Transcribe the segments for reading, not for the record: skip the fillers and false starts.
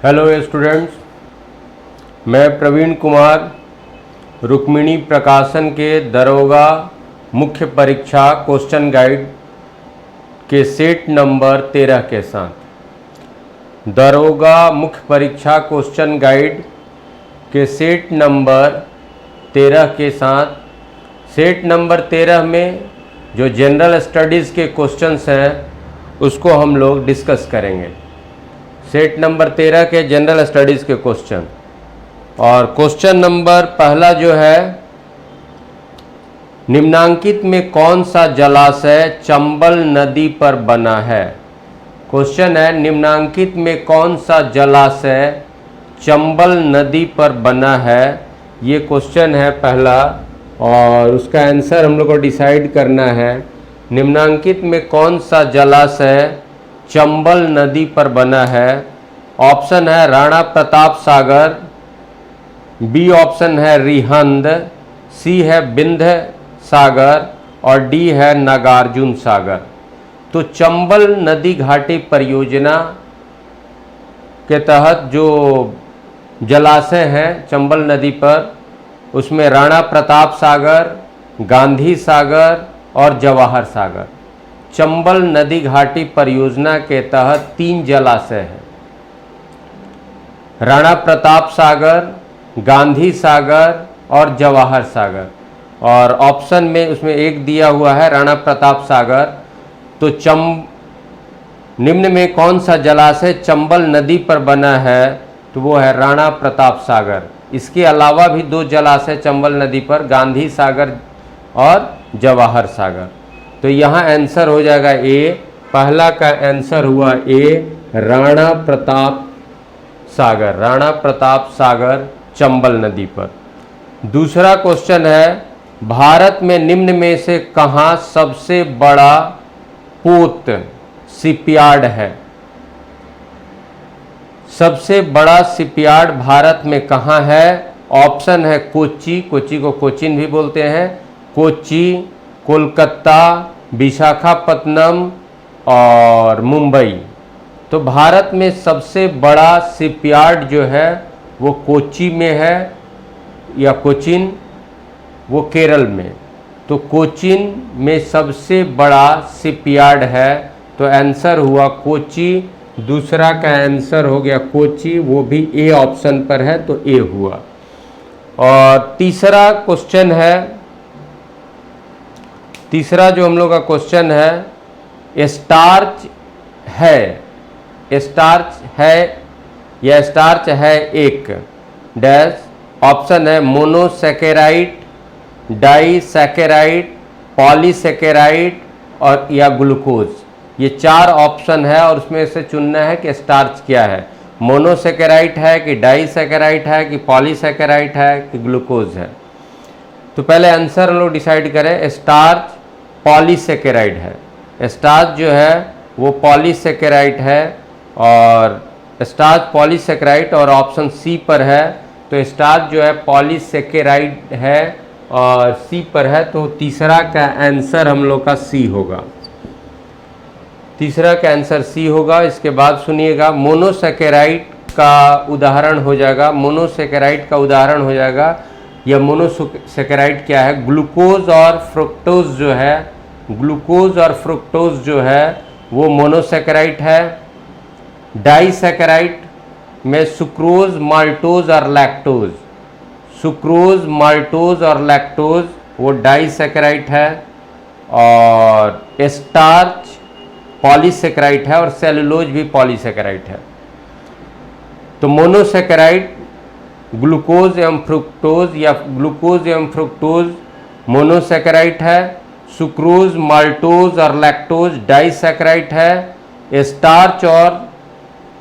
Hello students, मैं प्रवीण कुमार रुक्मिणी प्रकाशन के दरोगा मुख्य परीक्षा क्वेश्चन गाइड के सेट नंबर 13 के साथ दरोगा मुख्य परीक्षा क्वेश्चन गाइड के सेट नंबर 13 के साथ सेट नंबर 13 में जो जनरल स्टडीज़ के क्वेश्चंस हैं उसको हम लोग डिस्कस करेंगे। सेट नंबर 13 के जनरल स्टडीज़ के क्वेश्चन, और क्वेश्चन नंबर पहला जो है, निम्नांकित में कौन सा जलाशय चंबल नदी पर बना है। क्वेश्चन है निम्नांकित में कौन सा जलाशय चंबल नदी पर बना है। ये क्वेश्चन है पहला, और उसका आंसर हम लोग को डिसाइड करना है। निम्नांकित में कौन सा जलाशय चंबल नदी पर बना है। ऑप्शन है राणा प्रताप सागर, बी ऑप्शन है रिहंद, सी है विंध्य सागर और डी है नागार्जुन सागर। तो चंबल नदी घाटी परियोजना के तहत जो जलाशय हैं चंबल नदी पर, उसमें राणा प्रताप सागर, गांधी सागर और जवाहर सागर। चंबल नदी घाटी परियोजना के तहत 3 जलाशय हैं, राणा प्रताप सागर, गांधी सागर और जवाहर सागर। और ऑप्शन में उसमें एक दिया हुआ है राणा प्रताप सागर। तो निम्न में कौन सा जलाशय चंबल नदी पर बना है, तो वो है राणा प्रताप सागर। इसके अलावा भी 2 जलाशय चंबल नदी पर, गांधी सागर और जवाहर सागर। तो यहाँ आंसर हो जाएगा ए। पहला का आंसर हुआ ए, राणा प्रताप सागर। राणा प्रताप सागर चंबल नदी पर। दूसरा क्वेश्चन है, भारत में निम्न में से कहाँ सबसे बड़ा पोत शिपयार्ड है। सबसे बड़ा शिपयार्ड भारत में कहाँ है। ऑप्शन है कोच्चि, कोच्चि को कोचिन भी बोलते हैं, कोच्चि, कोलकाता, विशाखापत्तनम और मुंबई। तो भारत में सबसे बड़ा शिपयार्ड जो है वो कोच्चि में है, या कोचिन, वो केरल में। तो कोचिन में सबसे बड़ा शिपयार्ड है, तो आंसर हुआ कोच्चि। दूसरा का आंसर हो गया कोच्चि, वो भी ए ऑप्शन पर है, तो ए हुआ। और तीसरा क्वेश्चन है, तीसरा जो हम लोग का क्वेश्चन है, स्टार्च है, स्टार्च है या स्टार्च है एक डैश। ऑप्शन है मोनोसैकेराइड, डाइसैकेराइड, पॉलीसैकेराइड और या ग्लूकोज। ये 4 ऑप्शन है और उसमें से चुनना है कि स्टार्च क्या है, मोनोसैकेराइड है कि डाइसैकेराइड है कि पॉलीसैकेराइड है कि ग्लूकोज है। तो पहले आंसर हम लोग डिसाइड करें। स्टार्च पॉलीसैकेराइड है। स्टार्च जो है वो पॉलीसैकेराइड है, और स्टार्च पॉलीसैकेराइड और ऑप्शन सी पर है। तो स्टार्च जो है पॉलीसैकेराइड है और सी पर है, तो तीसरा का आंसर हम लोग का सी होगा। तीसरा का आंसर सी होगा। इसके बाद सुनिएगा, मोनोसैकेराइड का उदाहरण हो जाएगा, मोनोसैकेराइड का उदाहरण हो जाएगा। यह मोनोसैकेराइड क्या है, ग्लूकोज और फ्रुक्टोज जो है, ग्लूकोज और फ्रुक्टोज जो है वो मोनोसैकेराइड है। डाइसैकेराइड में सुक्रोज, माल्टोज और लैक्टोज, सुक्रोज, माल्टोज और लैक्टोज वो डाइसैकेराइड है। और स्टार्च पॉलीसैकेराइड है और सेलुलोज भी पॉलीसैकेराइड है। तो मोनोसैकेराइड ग्लूकोज एवं फ्रुक्टोज या ग्लूकोज एवं फ्रुक्टोज मोनोसैकेराइड है। सुक्रोज, माल्टोज और लैक्टोज डाइसैकेराइड है। स्टार्च और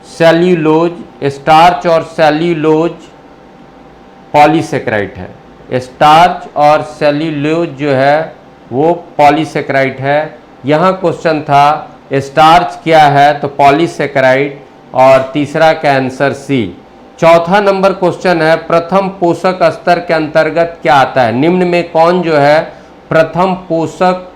सेल्यूलोज, स्टार्च और सेल्यूलोज पॉलीसैकेराइड है। स्टार्च और सेल्यूलोज जो है वो पॉलीसैकेराइड है। यहाँ क्वेश्चन था स्टार्च क्या है, तो पॉलीसैकेराइड, और तीसरा का आंसर सी। चौथा नंबर क्वेश्चन है, प्रथम पोषक स्तर के अंतर्गत क्या आता है। निम्न में कौन जो है प्रथम पोषक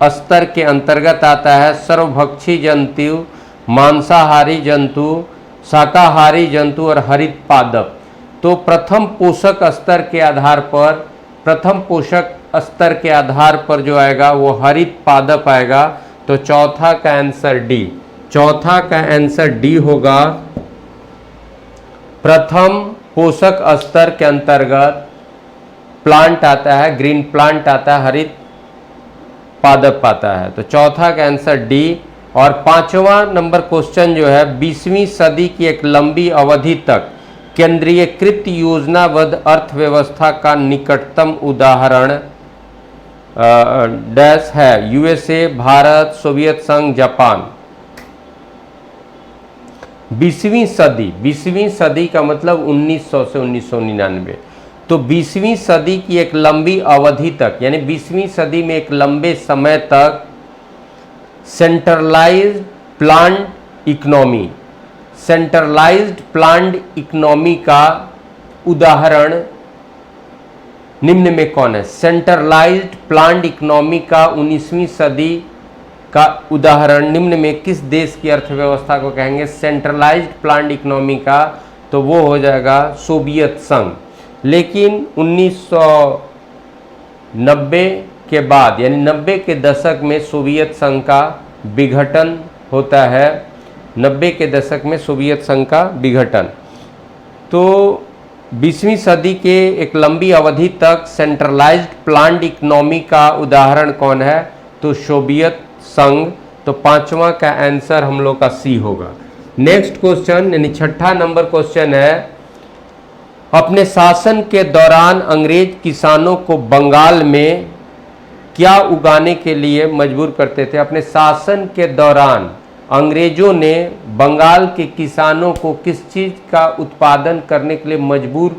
स्तर के अंतर्गत आता है। सर्वभक्षी जंतु, मांसाहारी जंतु, शाकाहारी जंतु और हरित पादप। तो प्रथम पोषक स्तर के आधार पर जो आएगा वो हरित पादप आएगा। तो चौथा का आंसर डी होगा। प्रथम पोषक स्तर के अंतर्गत प्लांट आता है, ग्रीन प्लांट आता है, हरित पादप आता है। तो चौथा का आंसर डी। और पांचवा नंबर क्वेश्चन जो है, 20वीं सदी की एक लंबी अवधि तक केंद्रीयकृत योजनाबद्ध अर्थव्यवस्था का निकटतम उदाहरण डैश है। यूएसए, भारत, सोवियत संघ, जापान। 20वीं सदी का मतलब 1900 से 1999। तो 20वीं सदी की एक लंबी अवधि तक, यानी 20वीं सदी में एक लंबे समय तक सेंट्रलाइज्ड प्लान्ड इकोनॉमी का उदाहरण निम्न में कौन है? सेंट्रलाइज्ड प्लान्ड इकोनॉमी का 19वीं सदी का उदाहरण निम्न में किस देश की अर्थव्यवस्था को कहेंगे? सेंट्रलाइज्ड प्लान्ड इकोनॉमी का, तो वो हो जाएगा सोवियत संघ। लेकिन 1990 के बाद, यानी 90 के दशक में सोवियत संघ का विघटन होता है। 90 के दशक में सोवियत संघ का विघटन। तो 20वीं सदी के एक लंबी अवधि तक सेंट्रलाइज्ड प्लान्ड इकोनॉमी का उदाहरण कौन है? तो सोवियत संघ। तो पांचवा का आंसर हम लोग का सी होगा। नेक्स्ट क्वेश्चन, यानी छठा नंबर क्वेश्चन है, अपने शासन के दौरान अंग्रेज किसानों को बंगाल में क्या उगाने के लिए मजबूर करते थे? अपने शासन के दौरान अंग्रेजों ने बंगाल के किसानों को किस चीज़ का उत्पादन करने के लिए मजबूर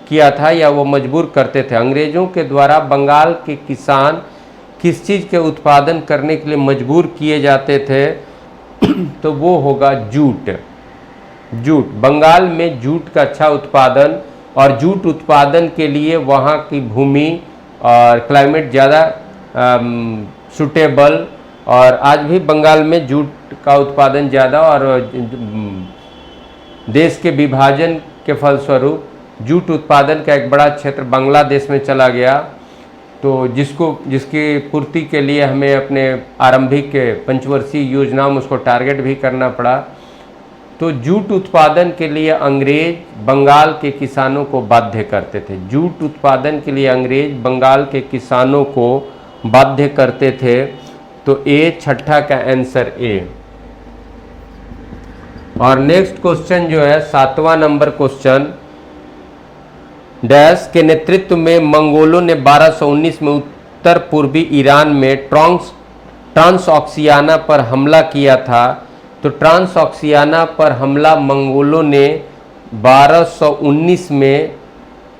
किया था, या वो मजबूर करते थे? अंग्रेजों के द्वारा बंगाल के किसान किस चीज़ के उत्पादन करने के लिए मजबूर किए जाते थे? तो वो होगा जूट। बंगाल में जूट का अच्छा उत्पादन, और जूट उत्पादन के लिए वहाँ की भूमि और क्लाइमेट ज़्यादा सूटेबल, और आज भी बंगाल में जूट का उत्पादन ज़्यादा, और देश के विभाजन के फलस्वरूप जूट उत्पादन का एक बड़ा क्षेत्र बांग्लादेश में चला गया। तो जिसकी पूर्ति के लिए हमें अपने आरंभिक पंचवर्षीय योजनाओं में उसको टारगेट भी करना पड़ा। तो जूट उत्पादन के लिए अंग्रेज बंगाल के किसानों को बाध्य करते थे। जूट उत्पादन के लिए अंग्रेज बंगाल के किसानों को बाध्य करते थे। तो ए, छठा का आंसर ए। और नेक्स्ट क्वेश्चन जो है, 7वां नंबर क्वेश्चन, डैश के नेतृत्व में मंगोलों ने 1219 में उत्तर पूर्वी ईरान में ट्रांसऑक्सियाना पर हमला किया था। तो ट्रांसऑक्सियाना पर हमला मंगोलों ने 1219 में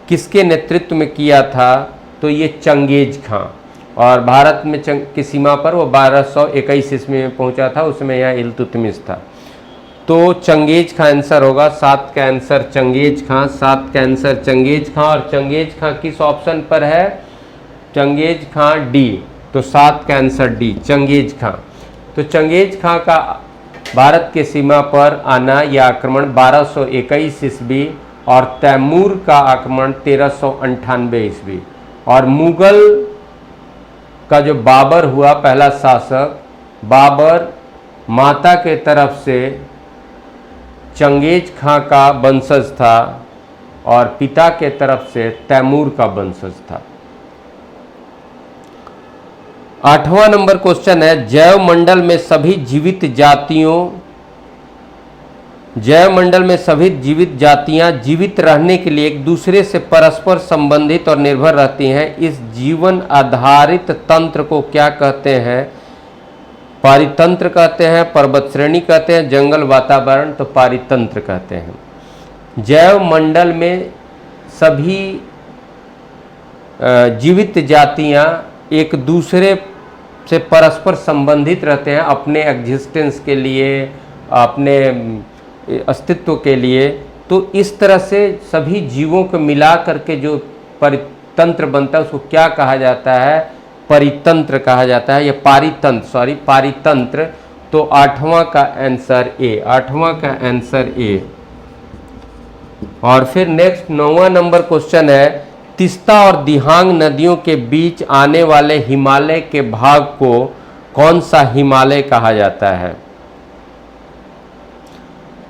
किसके नेतृत्व में किया था? तो ये चंगेज खां। और भारत में की सीमा पर वो 1221 ईस्वी में पहुंचा था, उसमें यहाँ इल्तुतमिश था। तो चंगेज खां आंसर होगा। 7 का आंसर चंगेज खां। 7 का आंसर चंगेज खां। और चंगेज खां किस ऑप्शन पर है? चंगेज खां डी। तो 7 का आंसर डी, चंगेज खां। तो चंगेज खां का भारत के सीमा पर आना, यह आक्रमण 1221 ईस्वी, और तैमूर का आक्रमण 1398 ईस्वी। और मुगल का जो बाबर हुआ पहला शासक, बाबर माता के तरफ से चंगेज खां का वंशज था, और पिता के तरफ से तैमूर का वंशज था। 8वां नंबर क्वेश्चन है, जैव मंडल में सभी जीवित जातियां जीवित रहने के लिए एक दूसरे से परस्पर संबंधित और निर्भर रहती हैं। इस जीवन आधारित तंत्र को क्या कहते हैं? पारितंत्र कहते हैं, पर्वत श्रेणी कहते हैं, जंगल वातावरण। तो पारितंत्र कहते हैं। जैव मंडल में सभी जीवित जातियां एक दूसरे से परस्पर संबंधित रहते हैं अपने एग्जिस्टेंस के लिए, अपने अस्तित्व के लिए। तो इस तरह से सभी जीवों को मिला करके जो परितंत्र बनता है उसको क्या कहा जाता है? परितंत्र कहा जाता है, या पारितंत्र। तो आठवां का आंसर ए, आठवां का आंसर ए। और फिर नेक्स्ट 9वां नंबर क्वेश्चन है, तीस्ता और दिहांग नदियों के बीच आने वाले हिमालय के भाग को कौन सा हिमालय कहा जाता है?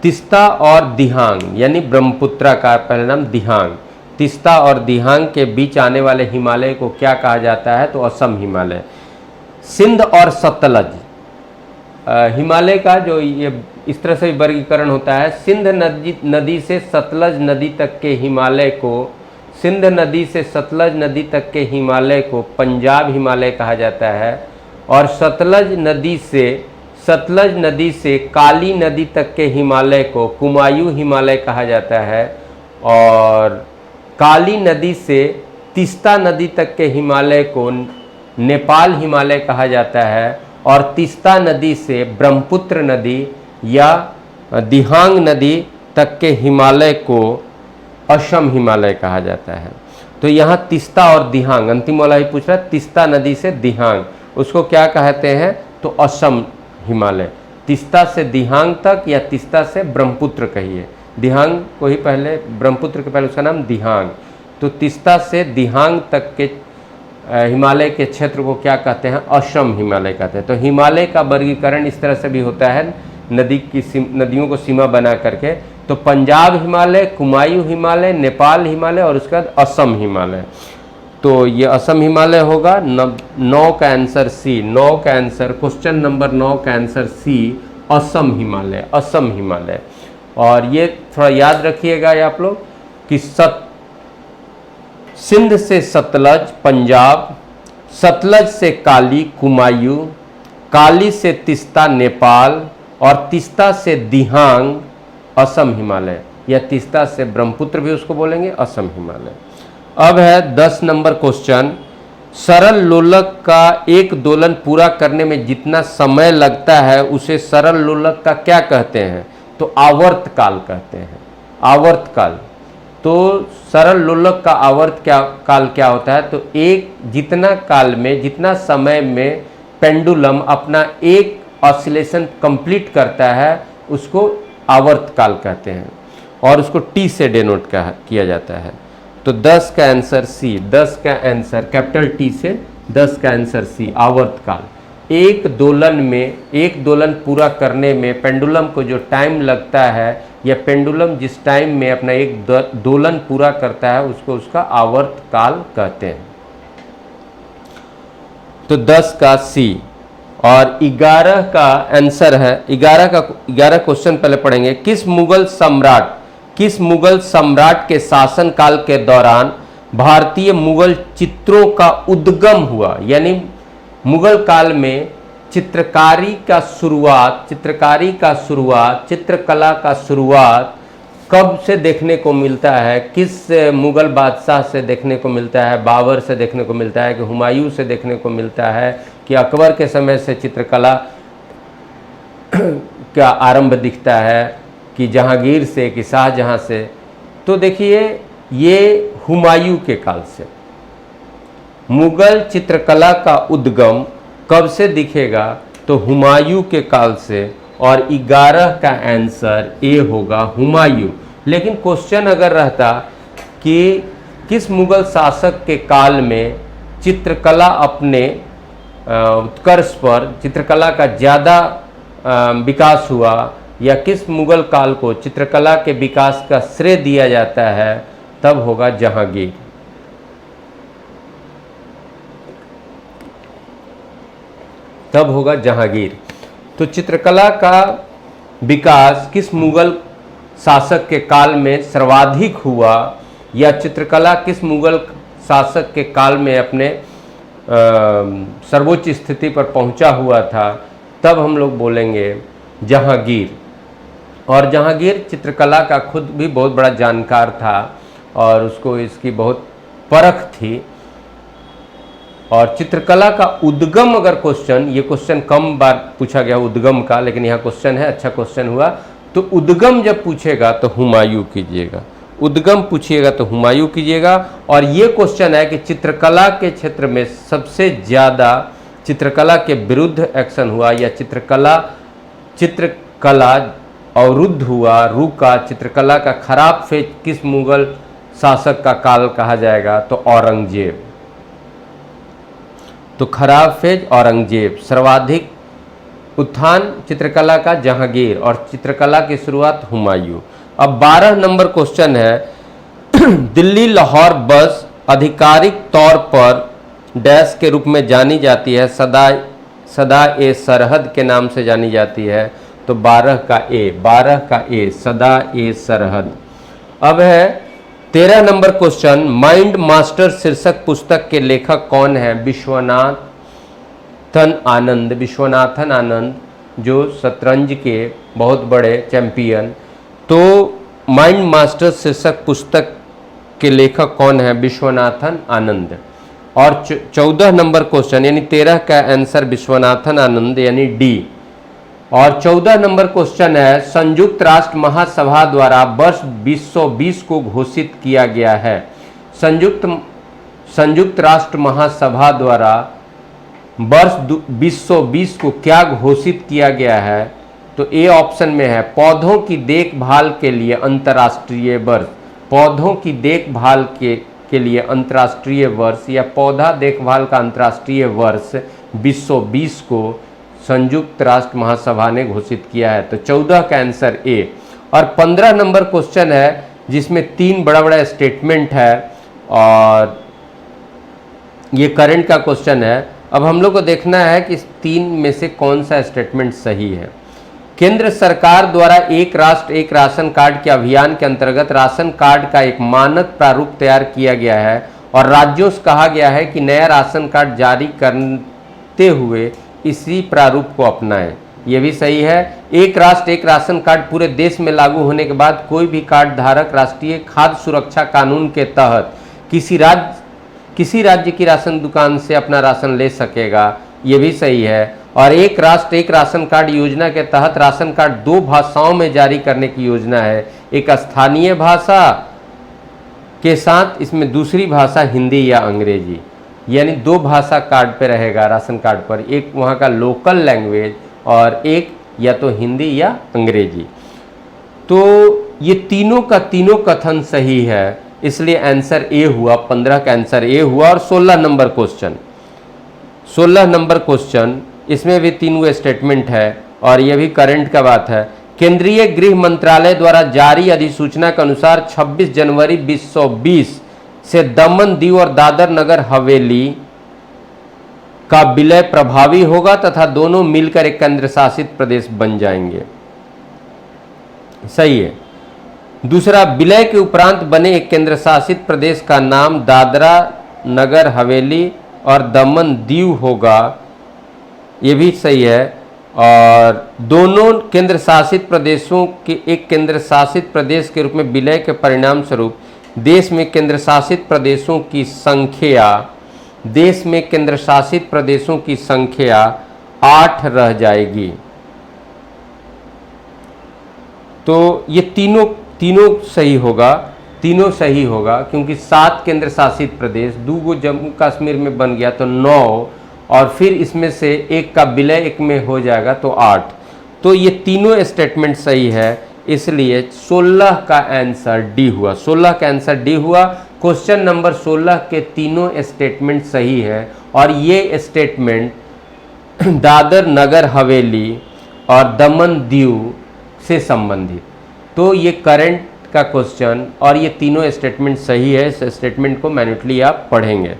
तीस्ता और दिहांग यानी ब्रह्मपुत्रा का पहला नाम दिहांग, तीस्ता और दिहांग के बीच आने वाले हिमालय को क्या कहा जाता है? तो असम हिमालय। सिंध और सतलज, हिमालय का जो ये इस तरह से वर्गीकरण होता है, सिंध नदी से सतलज नदी तक के हिमालय को, सिंध नदी से सतलज नदी तक के हिमालय को पंजाब हिमालय कहा जाता है, और सतलज नदी से काली नदी तक के हिमालय को कुमायूं हिमालय कहा जाता है, और काली नदी से तीस्ता नदी तक के हिमालय को नेपाल हिमालय कहा जाता है, और तीस्ता नदी से ब्रह्मपुत्र नदी या दिहांग नदी तक के हिमालय को असम हिमालय कहा जाता है। तो यहाँ तीस्ता और दिहांग, अंतिम वाला ही पूछ रहा है, तीस्ता नदी से दिहांग उसको क्या कहते हैं? तो असम हिमालय। तीस्ता से दिहांग तक या तीस्ता से ब्रह्मपुत्र कहिए, दिहांग को ही पहले, ब्रह्मपुत्र के पहले उसका नाम दिहांग। तो तीस्ता से दिहांग तक के हिमालय के क्षेत्र को क्या कहते हैं? असम हिमालय कहते हैं। तो हिमालय का वर्गीकरण इस तरह से भी होता है, नदियों को सीमा बना करके। तो पंजाब हिमालय, कुमायूं हिमालय, नेपाल हिमालय और उसके बाद असम हिमालय। तो ये असम हिमालय होगा। 9 का आंसर सी, 9 का आंसर, क्वेश्चन नंबर 9 का आंसर सी, असम हिमालय, असम हिमालय। और ये थोड़ा याद रखिएगा आप लोग कि सिंध से सतलज पंजाब, सतलज से काली कुमायूं, काली से तीस्ता नेपाल, और तीस्ता से दिहांग असम हिमालय, या तीस्ता से ब्रह्मपुत्र भी उसको बोलेंगे, असम हिमालय। अब है 10 नंबर क्वेश्चन, सरल लोलक का एक दोलन पूरा करने में जितना समय लगता है उसे सरल लोलक का क्या कहते हैं? तो आवर्त काल कहते हैं, आवर्त काल। तो सरल लोलक का आवर्त काल क्या होता है? तो एक जितना काल में, जितना समय में पेंडुलम अपना एक ऑसिलेशन कंप्लीट करता है उसको आवर्त काल कहते हैं, और उसको टी से डिनोट किया जाता है। तो 10 का आंसर सी, 10 का आंसर कैपिटल टी से 10 का आंसर सी, आवर्त काल। एक दोलन में, एक दोलन पूरा करने में पेंडुलम को जो टाइम लगता है, या पेंडुलम जिस टाइम में अपना एक दोलन पूरा करता है उसको उसका आवर्त काल कहते हैं। तो 10 का सी। और 11 का आंसर है, 11 क्वेश्चन पहले पढ़ेंगे। किस मुगल सम्राट के शासन काल के दौरान भारतीय मुगल चित्रों का उद्गम हुआ? यानी मुगल काल में चित्रकारी का शुरुआत, चित्रकला का शुरुआत कब से देखने को मिलता है? किस मुगल बादशाह से देखने को मिलता है? बाबर से देखने को मिलता है कि हुमायूं से देखने को मिलता है कि अकबर के समय से चित्रकला का आरंभ दिखता है, कि जहांगीर से, कि शाहजहां से? तो देखिए ये हुमायूं के काल से। मुगल चित्रकला का उद्गम कब से दिखेगा? तो हुमायूं के काल से। और 11 का आंसर ए होगा, हुमायूं। लेकिन क्वेश्चन अगर रहता कि किस मुगल शासक के काल में चित्रकला अपने उत्कर्ष पर, चित्रकला का ज़्यादा विकास हुआ, या किस मुगल काल को चित्रकला के विकास का श्रेय दिया जाता है, तब होगा जहांगीर। तब होगा जहांगीर। तो चित्रकला का विकास किस मुगल शासक के काल में सर्वाधिक हुआ, या चित्रकला किस मुगल शासक के काल में अपने सर्वोच्च स्थिति पर पहुंचा हुआ था, तब हम लोग बोलेंगे जहांगीर। और जहांगीर चित्रकला का खुद भी बहुत बड़ा जानकार था और उसको इसकी बहुत परख थी। और चित्रकला का उद्गम, अगर क्वेश्चन, ये क्वेश्चन कम बार पूछा गया उद्गम का, लेकिन यहाँ क्वेश्चन है, अच्छा क्वेश्चन हुआ। तो उद्गम जब पूछेगा तो हुमायूं कीजिएगा, उद्गम पूछिएगा तो हुमायूं कीजिएगा। और ये क्वेश्चन है कि चित्रकला के क्षेत्र में सबसे ज़्यादा चित्रकला के विरुद्ध एक्शन हुआ, या चित्रकला चित्रकला अवरुद्ध हुआ, रुका, चित्रकला का खराब फेज किस मुगल शासक का काल कहा जाएगा? तो औरंगजेब। तो खराब फेज औरंगजेब। सर्वाधिक उत्थान चित्रकला का जहांगीर, और चित्रकला की शुरुआत हुमायूं। अब 12 नंबर क्वेश्चन है दिल्ली लाहौर बस आधिकारिक तौर पर डैश के रूप में जानी जाती है? सदा ए सरहद के नाम से जानी जाती है। तो 12 का ए सदा ए सरहद। अब है 13 नंबर क्वेश्चन, माइंड मास्टर शीर्षक पुस्तक के लेखक कौन है? विश्वनाथन आनंद, जो शतरंज के बहुत बड़े चैंपियन। तो माइंड मास्टर शीर्षक पुस्तक के लेखक कौन है? विश्वनाथन आनंद। और 14 नंबर क्वेश्चन यानी 13 का आंसर विश्वनाथन आनंद यानी डी। और 14 नंबर क्वेश्चन है, संयुक्त राष्ट्र महासभा द्वारा वर्ष 2020 को घोषित किया गया है। संयुक्त राष्ट्र महासभा द्वारा वर्ष 2020 को क्या घोषित किया गया है? तो ए ऑप्शन में है पौधों की देखभाल के लिए अंतर्राष्ट्रीय वर्ष। पौधों की देखभाल के लिए अंतर्राष्ट्रीय वर्ष या पौधा देखभाल का अंतर्राष्ट्रीय वर्ष 2020 को संयुक्त राष्ट्र महासभा ने घोषित किया है। तो 14 का आंसर ए। और 15 नंबर क्वेश्चन है जिसमें 3 बड़ा बड़ा स्टेटमेंट है और ये करंट का क्वेश्चन है। अब हम लोग को देखना है कि इस 3 में से कौन सा स्टेटमेंट सही है। केंद्र सरकार द्वारा एक राष्ट्र एक राशन कार्ड के अभियान के अंतर्गत राशन कार्ड का एक मानक प्रारूप तैयार किया गया है और राज्यों से कहा गया है कि नया राशन कार्ड जारी करते हुए इसी प्रारूप को अपनाएं। यह भी सही है। एक राष्ट्र एक राशन कार्ड पूरे देश में लागू होने के बाद कोई भी कार्ड धारक राष्ट्रीय खाद्य सुरक्षा कानून के तहत किसी राज्य की राशन दुकान से अपना राशन ले सकेगा। ये भी सही है। और एक राष्ट्र एक राशन कार्ड योजना के तहत राशन कार्ड 2 भाषाओं में जारी करने की योजना है। एक स्थानीय भाषा के साथ इसमें दूसरी भाषा हिंदी या अंग्रेजी, यानी 2 भाषा कार्ड पे रहेगा राशन कार्ड पर, एक वहाँ का लोकल लैंग्वेज और एक या तो हिंदी या अंग्रेजी। तो ये तीनों का तीनों कथन सही है, इसलिए आंसर ए हुआ। 15 का आंसर ए हुआ। और 16 नंबर क्वेश्चन इसमें भी 3 स्टेटमेंट है और यह भी करंट का बात है। केंद्रीय गृह मंत्रालय द्वारा जारी अधिसूचना के अनुसार 26 जनवरी 2020 से दमन दीव और दादर नगर हवेली का विलय प्रभावी होगा तथा दोनों मिलकर एक केंद्र शासित प्रदेश बन जाएंगे। सही है। दूसरा, विलय के उपरांत बने एक केंद्र शासित प्रदेश का नाम दादरा नगर हवेली और दमन दीव होगा। ये भी सही है। और दोनों केंद्र शासित प्रदेशों के एक केंद्र शासित प्रदेश के रूप में विलय के परिणाम स्वरूप देश में केंद्र शासित प्रदेशों की संख्या 8 रह जाएगी। तो ये तीनों सही होगा क्योंकि 7 केंद्र शासित प्रदेश, 2 जम्मू कश्मीर में बन गया तो 9, और फिर इसमें से एक का विलय एक में हो जाएगा तो 8। तो ये तीनों स्टेटमेंट सही है, इसलिए 16 का आंसर डी हुआ। 16 का आंसर डी हुआ। क्वेश्चन नंबर 16 के तीनों स्टेटमेंट सही है और ये स्टेटमेंट दादर नगर हवेली और दमन दीव से संबंधित। तो ये करंट का क्वेश्चन और ये तीनों स्टेटमेंट सही है। इस स्टेटमेंट को मैन्युअली आप पढ़ेंगे।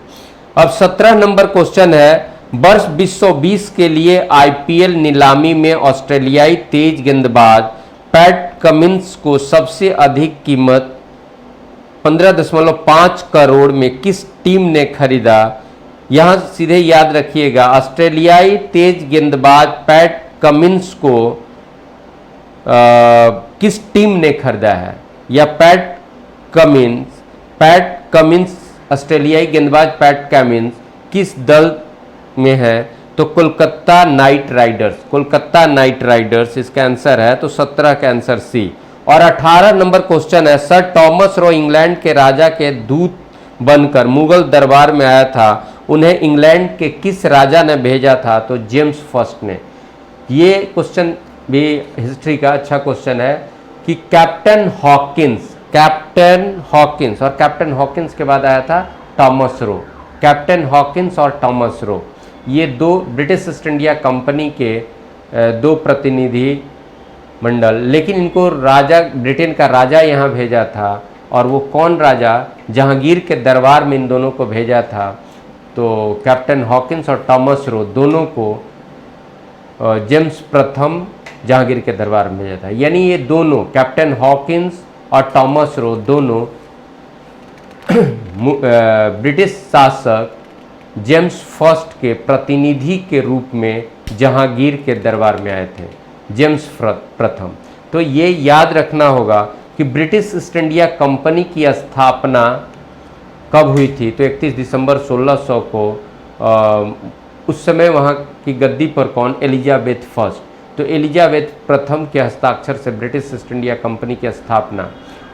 अब 17 नंबर क्वेश्चन है, वर्ष 2020 के लिए आईपीएल नीलामी में ऑस्ट्रेलियाई तेज गेंदबाज पैट कमिंस को सबसे अधिक कीमत 15.5 करोड़ में किस टीम ने खरीदा? यहां सीधे याद रखिएगा, ऑस्ट्रेलियाई तेज गेंदबाज पैट कमिंस को किस टीम ने खरीदा है? या पैट कमिंस ऑस्ट्रेलियाई गेंदबाज पैट कमिंस किस दल में है? तो कोलकाता नाइट राइडर्स इसका आंसर है। तो 17 का आंसर सी। और 18 नंबर क्वेश्चन है, सर टॉमस रो इंग्लैंड के राजा के दूत बनकर मुगल दरबार में आया था, उन्हें इंग्लैंड के किस राजा ने भेजा था? तो जेम्स फर्स्ट ने। ये क्वेश्चन भी हिस्ट्री का अच्छा क्वेश्चन है कि कैप्टन हॉकिंस और कैप्टन हॉकिंस के बाद आया था थॉमस रो। कैप्टन हॉकिंस और थॉमस रो ये दो ब्रिटिश ईस्ट इंडिया कंपनी के दो प्रतिनिधि मंडल, लेकिन इनको राजा, ब्रिटेन का राजा यहाँ भेजा था। और वो कौन राजा? जहांगीर के दरबार में इन दोनों को भेजा था। तो कैप्टन हॉकिंस और थॉमस रो दोनों को जेम्स प्रथम जहांगीर के दरबार में भेजा था। यानी ये दोनों, कैप्टन हॉकिंस और थॉमस रो, दोनों ब्रिटिश शासक जेम्स फर्स्ट के प्रतिनिधि के रूप में जहांगीर के दरबार में आए थे, जेम्स प्रथम। तो ये याद रखना होगा कि ब्रिटिश ईस्ट इंडिया कंपनी की स्थापना कब हुई थी? तो 31 दिसंबर 1600 को। उस समय वहाँ की गद्दी पर कौन? Elizabeth first. तो एलिजाबेथ प्रथम के हस्ताक्षर से ब्रिटिश ईस्ट इंडिया कंपनी की स्थापना।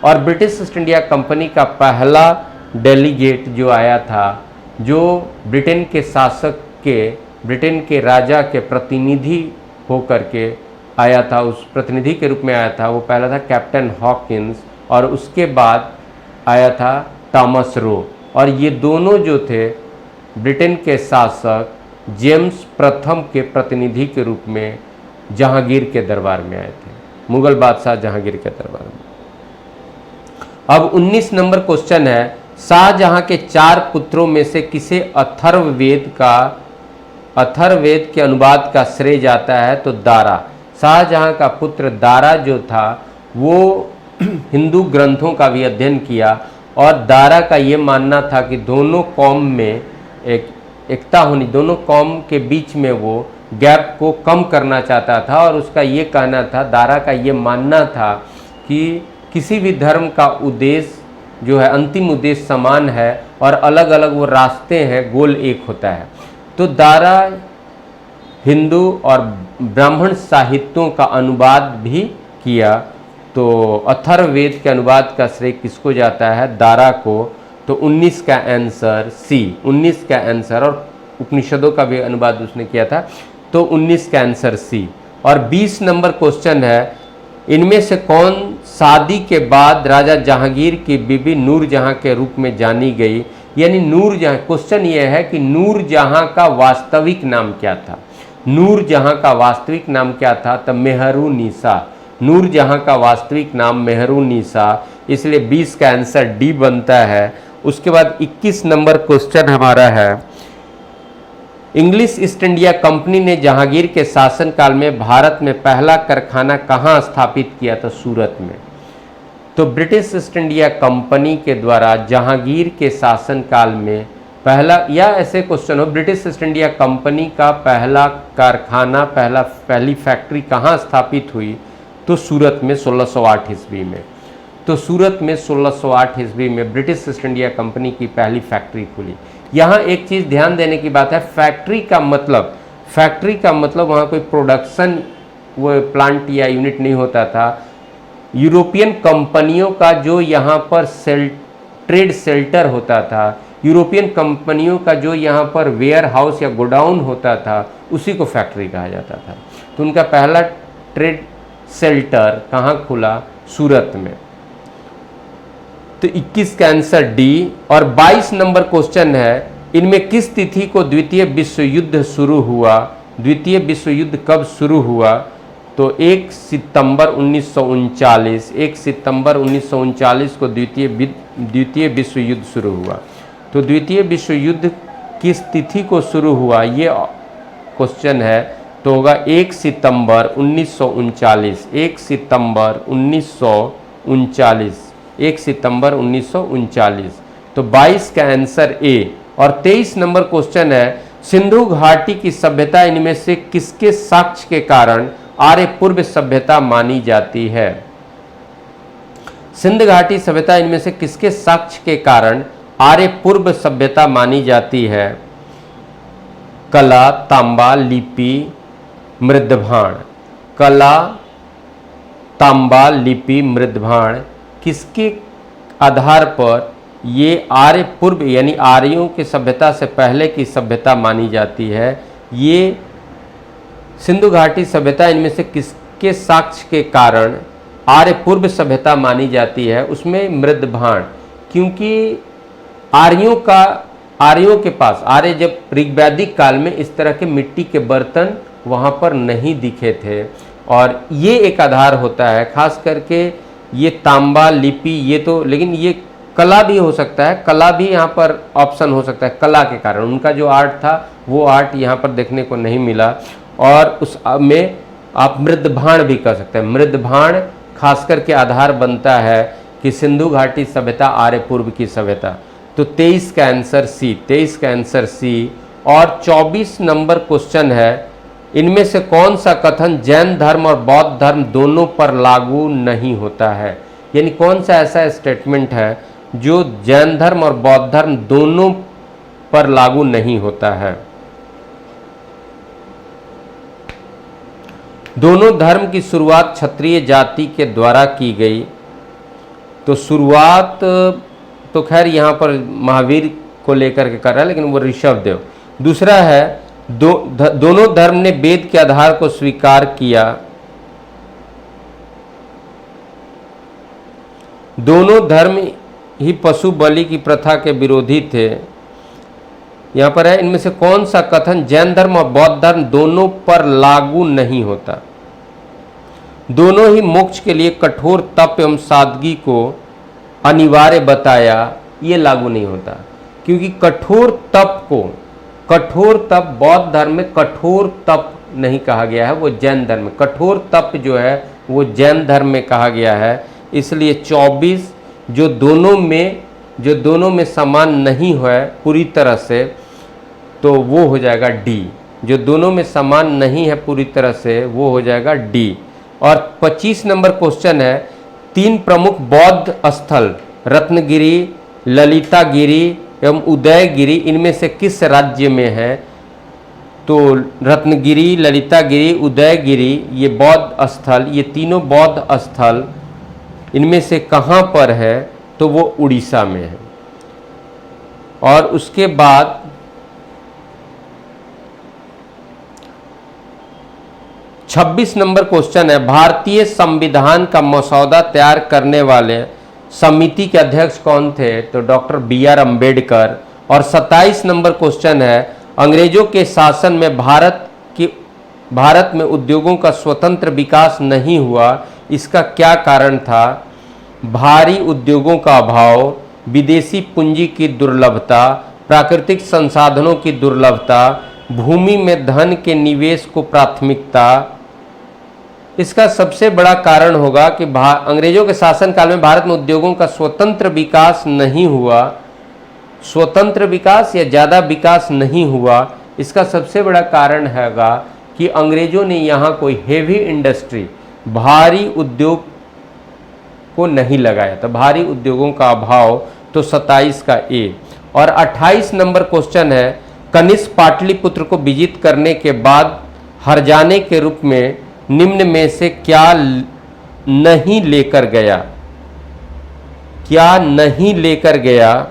और ब्रिटिश ईस्ट इंडिया कंपनी का पहला डेलीगेट जो आया था, जो ब्रिटेन के शासक के, ब्रिटेन के राजा के प्रतिनिधि होकर के आया था, उस प्रतिनिधि के रूप में आया था, वो पहला था कैप्टन हॉकिंस और उसके बाद आया था थॉमस रो। और ये दोनों जो थे ब्रिटेन के शासक जेम्स प्रथम के प्रतिनिधि के रूप में जहांगीर के दरबार में आए थे, मुगल बादशाह जहांगीर के दरबार में। अब 19 नंबर क्वेश्चन है, शाहजहां के 4 पुत्रों में से किसे अथर्ववेद के अनुवाद का श्रेय जाता है? तो दारा। शाहजहां का पुत्र दारा जो था वो हिंदू ग्रंथों का भी अध्ययन किया और दारा का ये मानना था कि दोनों कौम में एकता होनी, दोनों कौम के बीच में वो गैप को कम करना चाहता था। और उसका ये कहना था, दारा का ये मानना था कि किसी भी धर्म का उद्देश्य जो है, अंतिम उद्देश्य समान है और अलग अलग वो रास्ते हैं, गोल एक होता है। तो दारा हिंदू और ब्राह्मण साहित्यों का अनुवाद भी किया। तो अथर्ववेद के अनुवाद का श्रेय किसको जाता है? दारा को। तो 19 का आंसर सी, 19 का आंसर। और उपनिषदों का भी अनुवाद उसने किया था, तो 19 का आंसर सी। और 20 नंबर क्वेश्चन है, इनमें से कौन शादी के बाद राजा जहांगीर की बीबी नूरजहां के रूप में जानी गई? यानी नूरजहां, क्वेश्चन यह है कि नूरजहां का वास्तविक नाम क्या था? नूरजहां का वास्तविक नाम क्या था? तो मेहरुन्निसा। नूरजहां का वास्तविक नाम मेहरुन्निसा, इसलिए 20 का आंसर डी बनता है। उसके बाद 21 नंबर क्वेश्चन हमारा है, इंग्लिश ईस्ट इंडिया कंपनी ने जहांगीर के शासनकाल में भारत में पहला कारखाना कहाँ स्थापित किया था? सूरत में। तो ब्रिटिश ईस्ट इंडिया कंपनी के द्वारा जहांगीर के शासनकाल में पहला, या ऐसे क्वेश्चन हो, ब्रिटिश ईस्ट इंडिया कंपनी का पहला कारखाना, पहली फैक्ट्री कहाँ स्थापित हुई? तो सूरत में 1608 ईस्वी में। तो सूरत में 1608 ईस्वी में ब्रिटिश ईस्ट इंडिया कंपनी की पहली फैक्ट्री खुली। यहाँ एक चीज़ ध्यान देने की बात है, फैक्ट्री का मतलब वहाँ कोई प्रोडक्शन वो प्लांट या यूनिट नहीं होता था। यूरोपियन कंपनियों का जो यहाँ पर ट्रेड शेल्टर होता था, यूरोपियन कंपनियों का जो यहाँ पर वेयर हाउस या गोडाउन होता था, उसी को फैक्ट्री कहा जाता था। तो उनका पहला ट्रेड शेल्टर कहाँ खुला? सूरत में। तो 21 का आंसर डी। और 22 नंबर क्वेश्चन है, इनमें किस तिथि को द्वितीय विश्व युद्ध शुरू हुआ? द्वितीय विश्व युद्ध कब शुरू हुआ? तो 1 सितंबर 1939, 1 सितंबर 1939 को द्वितीय विश्व युद्ध शुरू हुआ। तो द्वितीय विश्व युद्ध किस तिथि को शुरू हुआ, ये क्वेश्चन है। तो होगा 1 सितंबर 1939, 1 सितंबर 1939, 1 सितंबर 1939। तो 22 का आंसर ए। और 23 नंबर क्वेश्चन है, सिंधु घाटी की सभ्यता इनमें से किसके साक्ष्य के कारण आर्य पूर्व सभ्यता मानी जाती है? सिंधु घाटी सभ्यता इनमें से किसके साक्ष्य के कारण आर्य पूर्व सभ्यता मानी जाती है? कला, तांबा, लिपि, मृदभाण। कला, तांबा, लिपि, मृदभाण, किसके आधार पर ये आर्य पूर्व यानी आर्यों की सभ्यता से पहले की सभ्यता मानी जाती है? ये सिंधु घाटी सभ्यता इनमें से के साक्ष्य के कारण आर्य पूर्व सभ्यता मानी जाती है, उसमें मृदभाण, क्योंकि आर्यों के पास, आर्य जब ऋग्वैदिक काल में इस तरह के मिट्टी के बर्तन वहाँ पर नहीं दिखे थे, और ये एक आधार होता है। खास करके ये तांबा लिपि, ये तो, लेकिन ये कला भी हो सकता है, कला भी यहाँ पर ऑप्शन हो सकता है। कला के कारण उनका जो आर्ट था वो आर्ट यहाँ पर देखने को नहीं मिला, और उस में आप मृदभाण भी कर सकते हैं। मृदभाण खास करके आधार बनता है कि सिंधु घाटी सभ्यता आर्य पूर्व की सभ्यता। तो 23 का आंसर सी, 23 का आंसर सी। और 24 नंबर क्वेश्चन है, इनमें से कौन सा कथन जैन धर्म और बौद्ध धर्म दोनों पर लागू नहीं होता है? यानी कौन सा ऐसा स्टेटमेंट है जो जैन धर्म और बौद्ध धर्म दोनों पर लागू नहीं होता है? दोनों धर्म की शुरुआत क्षत्रिय जाति के द्वारा की गई। तो शुरुआत तो खैर यहाँ पर महावीर को लेकर के कर रहा है, लेकिन वो ऋषभदेव। दूसरा है, दोनों धर्म ने वेद के आधार को स्वीकार किया। दोनों धर्म ही पशु बलि की प्रथा के विरोधी थे। यहां पर है, इनमें से कौन सा कथन जैन धर्म और बौद्ध धर्म दोनों पर लागू नहीं होता? दोनों ही मोक्ष के लिए कठोर तप एवं सादगी को अनिवार्य बताया, ये लागू नहीं होता, क्योंकि कठोर तप बौद्ध धर्म में कठोर तप नहीं कहा गया है, वो जैन धर्म में कठोर तप जो है वो जैन धर्म में कहा गया है। इसलिए 24 जो दोनों में समान नहीं है पूरी तरह से, तो वो हो जाएगा डी। जो दोनों में समान नहीं है पूरी तरह से, वो हो जाएगा डी। और 25 नंबर क्वेश्चन है, 3 प्रमुख बौद्ध स्थल रत्नगिरी, ललितागिरी एवं उदयगिरी इनमें से किस राज्य में है? तो रत्नगिरी, ललितागिरी, उदयगिरी ये बौद्ध स्थल, ये तीनों बौद्ध स्थल इनमें से कहाँ पर है? तो वो उड़ीसा में है। और उसके बाद 26 नंबर क्वेश्चन है, भारतीय संविधान का मसौदा तैयार करने वाले समिति के अध्यक्ष कौन थे? तो डॉक्टर BR अम्बेडकर। और 27 नंबर क्वेश्चन है, अंग्रेजों के शासन में भारत में उद्योगों का स्वतंत्र विकास नहीं हुआ, इसका क्या कारण था? भारी उद्योगों का अभाव, विदेशी पूंजी की दुर्लभता, प्राकृतिक संसाधनों की दुर्लभता, भूमि में धन के निवेश को प्राथमिकता। इसका सबसे बड़ा कारण होगा कि अंग्रेजों के शासनकाल में भारत में उद्योगों का स्वतंत्र विकास नहीं हुआ। स्वतंत्र विकास या ज़्यादा विकास नहीं हुआ, इसका सबसे बड़ा कारण हैगा कि अंग्रेजों ने यहाँ कोई हेवी इंडस्ट्री, भारी उद्योग को नहीं लगाया था, भारी उद्योगों का अभाव। तो 27 का ए। और 28 नंबर क्वेश्चन है, कनिष्क पाटलिपुत्र को विजित करने के बाद हर्जाने के रूप में निम्न में से क्या नहीं लेकर गया? क्या नहीं लेकर गया?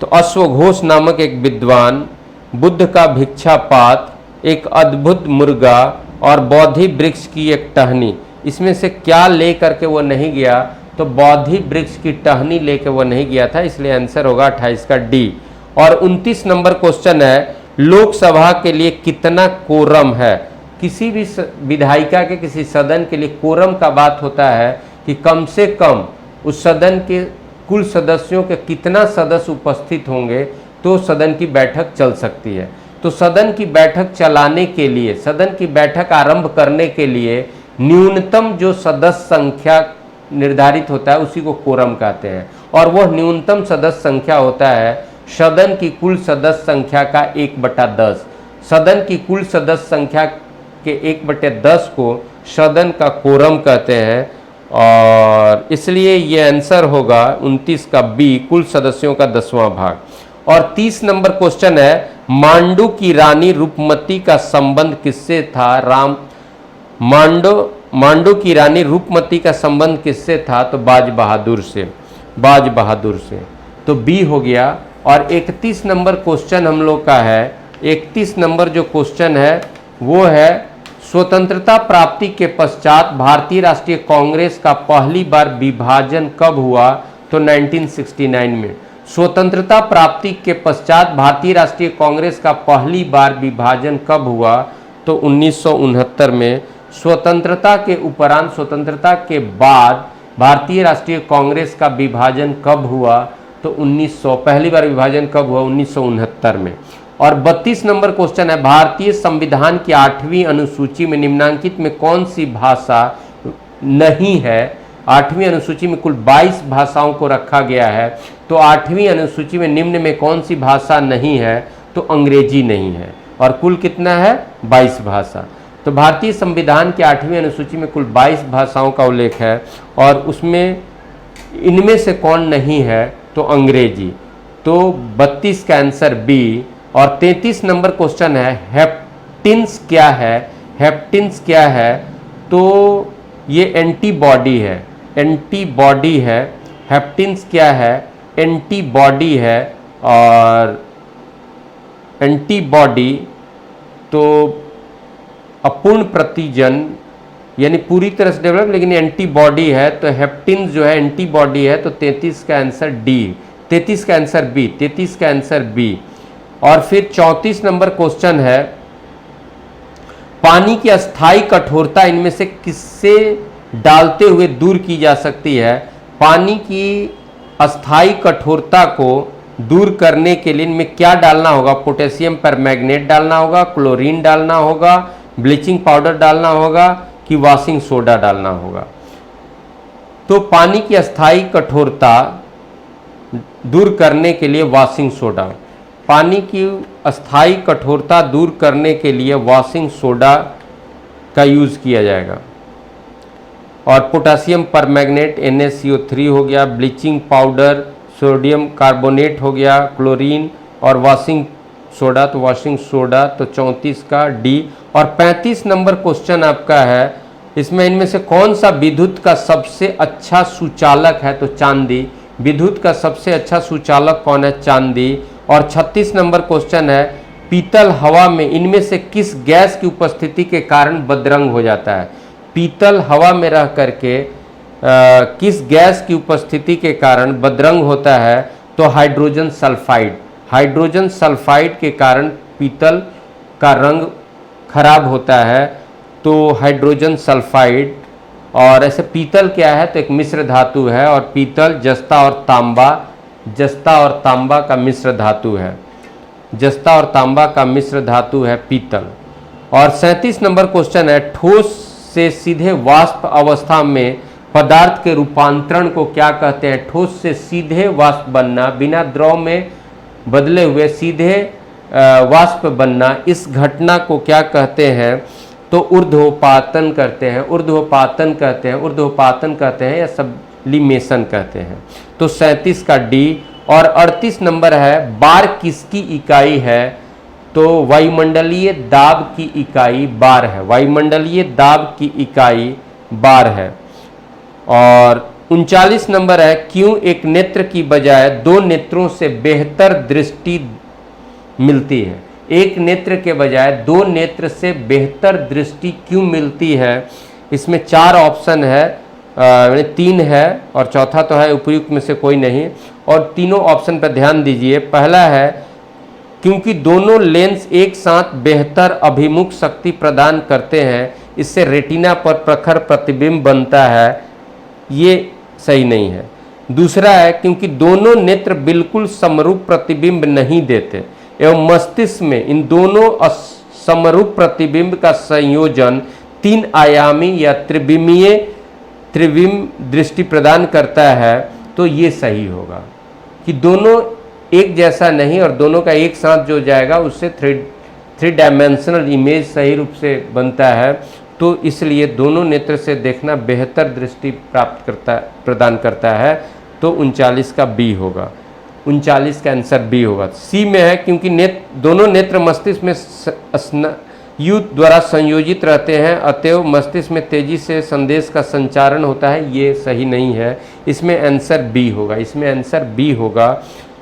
तो अश्वघोष नामक एक विद्वान, बुद्ध का भिक्षापात, एक अद्भुत मुर्गा और बोधि वृक्ष की एक टहनी। इसमें से क्या ले करके वो नहीं गया? तो बोधि वृक्ष की टहनी लेकर वो नहीं गया था, इसलिए आंसर होगा 28 का डी। और 29 नंबर क्वेश्चन है, लोकसभा के लिए कितना कोरम है? किसी भी विधायिका के किसी सदन के लिए कोरम का बात होता है कि कम से कम उस सदन के कुल सदस्यों के कितना सदस्य उपस्थित होंगे तो सदन की बैठक चल सकती है। तो सदन की बैठक चलाने के लिए, सदन की बैठक आरंभ करने के लिए न्यूनतम जो सदस्य संख्या निर्धारित होता है उसी को कोरम कहते हैं। और वह न्यूनतम सदस्य संख्या होता है सदन की कुल सदस्य संख्या का 1/10। सदन की कुल सदस्य संख्या के 1/10 को सदन का कोरम कहते हैं, और इसलिए ये आंसर होगा 29 का बी, कुल सदस्यों का 10वां भाग। और 30 नंबर क्वेश्चन है, मांडू की रानी रूपमती का संबंध किससे था? मांडू की रानी रूपमती का संबंध किससे था? तो बाज बहादुर से। तो बी हो गया। और 31 नंबर क्वेश्चन हम लोग का है, 31 नंबर जो क्वेश्चन है वो है, स्वतंत्रता प्राप्ति के पश्चात भारतीय राष्ट्रीय कांग्रेस का पहली बार विभाजन कब हुआ? तो 1969 में। स्वतंत्रता प्राप्ति के पश्चात भारतीय राष्ट्रीय कांग्रेस का पहली बार विभाजन कब हुआ? तो 1969 में। स्वतंत्रता के उपरांत, स्वतंत्रता के बाद भारतीय राष्ट्रीय कांग्रेस का विभाजन कब हुआ? तो 1900, पहली बार विभाजन कब हुआ? 1969 में। और 32 नंबर क्वेश्चन है, भारतीय संविधान की 8वीं अनुसूची में निम्नांकित में कौन सी भाषा नहीं है? 8वीं अनुसूची में कुल 22 भाषाओं को रखा गया है, तो 8वीं अनुसूची में निम्न में कौन सी भाषा नहीं है? तो अंग्रेजी नहीं है। और कुल कितना है? 22 भाषा। तो भारतीय संविधान की 8वीं अनुसूची में कुल 22 भाषाओं का उल्लेख है, और उसमें इनमें से कौन नहीं है? तो अंग्रेजी। तो 32 का आंसर बी। और 33 नंबर क्वेश्चन है, हेप्टिन्स क्या है? हेप्टिन्स क्या है? तो ये एंटीबॉडी है, एंटीबॉडी है। हेप्टिन्स क्या है? एंटीबॉडी है। और एंटीबॉडी तो अपूर्ण प्रतिजन, यानी पूरी तरह से डेवलप, लेकिन एंटीबॉडी है। तो हेप्टिन्स जो है एंटीबॉडी है। तो 33 का आंसर डी, 33 का आंसर बी, 33 का आंसर बी। और फिर 34 नंबर क्वेश्चन है, पानी की अस्थायी कठोरता इनमें से किससे डालते हुए दूर की जा सकती है? पानी की अस्थायी कठोरता को दूर करने के लिए इनमें क्या डालना होगा? पोटेशियम परमैंगनेट डालना होगा, क्लोरीन डालना होगा, ब्लीचिंग पाउडर डालना होगा, कि वॉशिंग सोडा डालना होगा? तो पानी की अस्थायी कठोरता दूर करने के लिए वॉशिंग सोडा, पानी की अस्थायी कठोरता दूर करने के लिए वॉशिंग सोडा का यूज़ किया जाएगा। और पोटेशियम परमैंगनेट NaCO3 हो गया, ब्लीचिंग पाउडर सोडियम कार्बोनेट हो गया, क्लोरीन, और वॉशिंग सोडा, तो वॉशिंग सोडा। तो 34 का डी। और 35 नंबर क्वेश्चन आपका है, इसमें इनमें से कौन सा विद्युत का सबसे अच्छा सुचालक है? तो चांदी। विद्युत का सबसे अच्छा सुचालक कौन है? चांदी। और 36 नंबर क्वेश्चन है, पीतल हवा में इनमें से किस गैस की उपस्थिति के कारण बदरंग हो जाता है? पीतल हवा में रह करके किस गैस की उपस्थिति के कारण बदरंग होता है? तो हाइड्रोजन सल्फाइड। हाइड्रोजन सल्फाइड के कारण पीतल का रंग खराब होता है, तो हाइड्रोजन सल्फाइड। और ऐसे पीतल क्या है? तो एक मिश्र धातु है, और पीतल जस्ता और तांबा, जस्ता और तांबा का मिश्र धातु है, जस्ता और तांबा का मिश्र धातु है पीतल। और 37 नंबर क्वेश्चन है, ठोस से सीधे वाष्प अवस्था में पदार्थ के रूपांतरण को क्या कहते हैं? ठोस से सीधे वाष्प बनना, बिना द्रव में बदले हुए सीधे वाष्प बनना, इस घटना को क्या कहते हैं? तो ऊर्ध्वपातन कहते हैं, ऊर्ध्वपातन कहते हैं, ऊर्ध्वपातन कहते हैं, या सब्लिमेशन कहते हैं। तो 37 का डी। और 38 नंबर है, बार किसकी इकाई है? तो वायुमंडलीय दाब की इकाई बार है, वायुमंडलीय दाब की इकाई बार है। और 39 नंबर है, क्यों एक नेत्र की बजाय दो नेत्रों से बेहतर दृष्टि मिलती है? एक नेत्र के बजाय दो नेत्र से बेहतर दृष्टि क्यों मिलती है? इसमें 4 ऑप्शन है, 3 है, और चौथा तो है उपयुक्त में से कोई नहीं। और तीनों ऑप्शन पर ध्यान दीजिए। पहला है, क्योंकि दोनों लेंस एक साथ बेहतर अभिमुख शक्ति प्रदान करते हैं, इससे रेटिना पर प्रखर प्रतिबिंब बनता है, ये सही नहीं है। दूसरा है, क्योंकि दोनों नेत्र बिल्कुल समरूप प्रतिबिंब नहीं देते एवं मस्तिष्क में इन दोनों समरूप प्रतिबिंब का संयोजन 3 आयामी या त्रिविम दृष्टि प्रदान करता है, तो ये सही होगा कि दोनों एक जैसा नहीं और दोनों का एक साथ जो जाएगा उससे थ्री डायमेंशनल इमेज सही रूप से बनता है। तो इसलिए दोनों नेत्र से देखना बेहतर दृष्टि प्रदान करता है। तो 39 का बी होगा, 39 का आंसर बी होगा। सी में है, क्योंकि दोनों नेत्र मस्तिष्क में स्नायु द्वारा संयोजित रहते हैं, अतएव मस्तिष्क में तेजी से संदेश का संचारण होता है, ये सही नहीं है। इसमें आंसर बी होगा, इसमें आंसर बी होगा।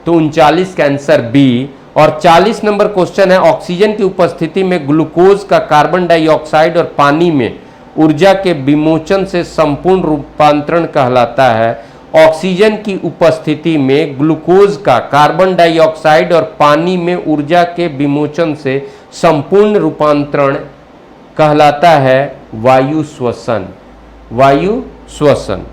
तो 39 का आंसर बी। और 40 नंबर क्वेश्चन है, ऑक्सीजन की उपस्थिति में ग्लूकोज का कार्बन डाइऑक्साइड और पानी में ऊर्जा के विमोचन से संपूर्ण रूपांतरण कहलाता है। ऑक्सीजन की उपस्थिति में ग्लूकोज का कार्बन डाइऑक्साइड और पानी में ऊर्जा के विमोचन से संपूर्ण रूपांतरण कहलाता है वायु श्वसन। वायु श्वसन।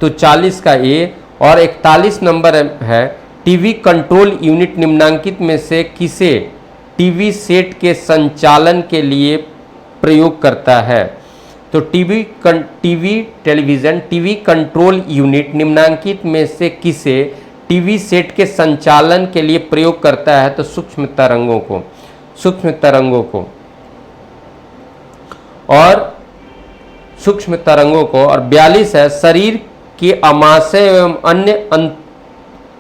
तो 40 का ए। और 41 नंबर है, टीवी कंट्रोल यूनिट निम्नांकित में से किसे टीवी सेट के संचालन के लिए प्रयोग करता है? तो टीवी कंट्रोल यूनिट निम्नांकित में से किसे टीवी सेट के संचालन के लिए प्रयोग करता है? तो सूक्ष्म तरंगों को। और 42 है, शरीर के आमाशय एवं अन्य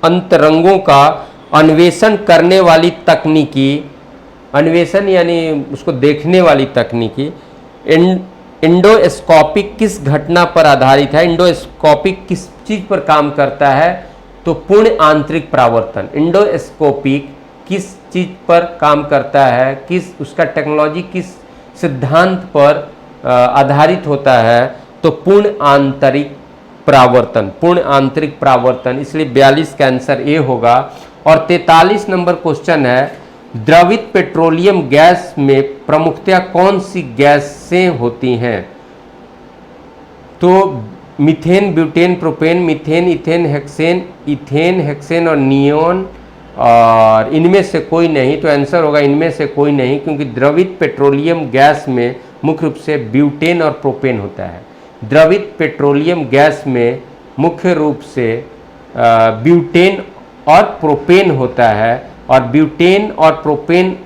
अंतरंगों का अन्वेषण करने वाली तकनीकी, अन्वेषण यानी उसको देखने वाली तकनीकी, एंडोस्कोपिक किस घटना पर आधारित है? एंडोस्कोपिक किस चीज पर काम करता है? तो पूर्ण आंतरिक परावर्तन। एंडोस्कोपिक किस चीज पर काम करता है? किस उसका टेक्नोलॉजी किस सिद्धांत पर आधारित होता है? तो पूर्ण आंतरिक परावर्तन। इसलिए 42 का आंसर ए होगा। और 43 नंबर क्वेश्चन है, द्रवित पेट्रोलियम गैस में प्रमुखतया कौन सी गैसें होती हैं? तो methane, butane, propane, methane, ethane, hexane और नियोन। और इनमें से कोई नहीं। तो आंसर होगा इनमें से कोई नहीं, क्योंकि द्रवित पेट्रोलियम गैस में मुख्य रूप से ब्यूटेन और प्रोपेन होता है। द्रवित पेट्रोलियम गैस में मुख्य रूप से ब्यूटेन और प्रोपेन होता है। और ब्यूटेन और प्रोपेन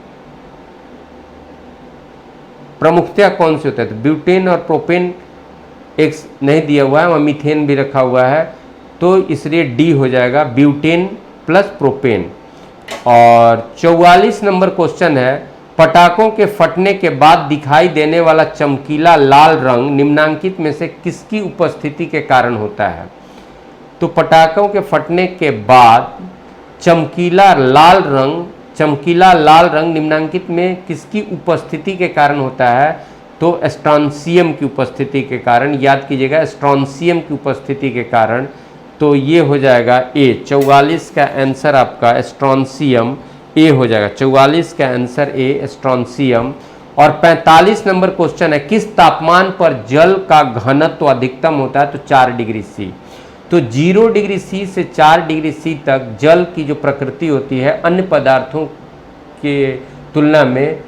प्रमुखतया कौन से होता है? तो ब्यूटेन और प्रोपेन एक नहीं दिया हुआ है, वहाँ मीथेन भी रखा हुआ है, तो इसलिए डी हो जाएगा, ब्यूटेन प्लस प्रोपेन। और 44 नंबर क्वेश्चन है, पटाखों के फटने के बाद दिखाई देने वाला चमकीला लाल रंग निम्नांकित में से किसकी उपस्थिति के कारण होता है? तो पटाखों के फटने के बाद चमकीला लाल रंग निम्नांकित में किसकी उपस्थिति के कारण होता है? तो स्ट्रॉन्सियम की उपस्थिति के कारण। याद कीजिएगा, स्ट्रॉन्सियम की उपस्थिति के कारण। तो ये हो जाएगा ए। 44 का आंसर आपका स्ट्रॉन्सियम ए हो जाएगा। 44 का आंसर ए, स्ट्रॉन्सियम। और 45 नंबर क्वेश्चन है, किस तापमान पर जल का घनत्व अधिकतम होता है? तो 4 डिग्री सी। तो 0 डिग्री सी से 4 डिग्री सी तक जल की जो प्रकृति होती है अन्य पदार्थों के तुलना में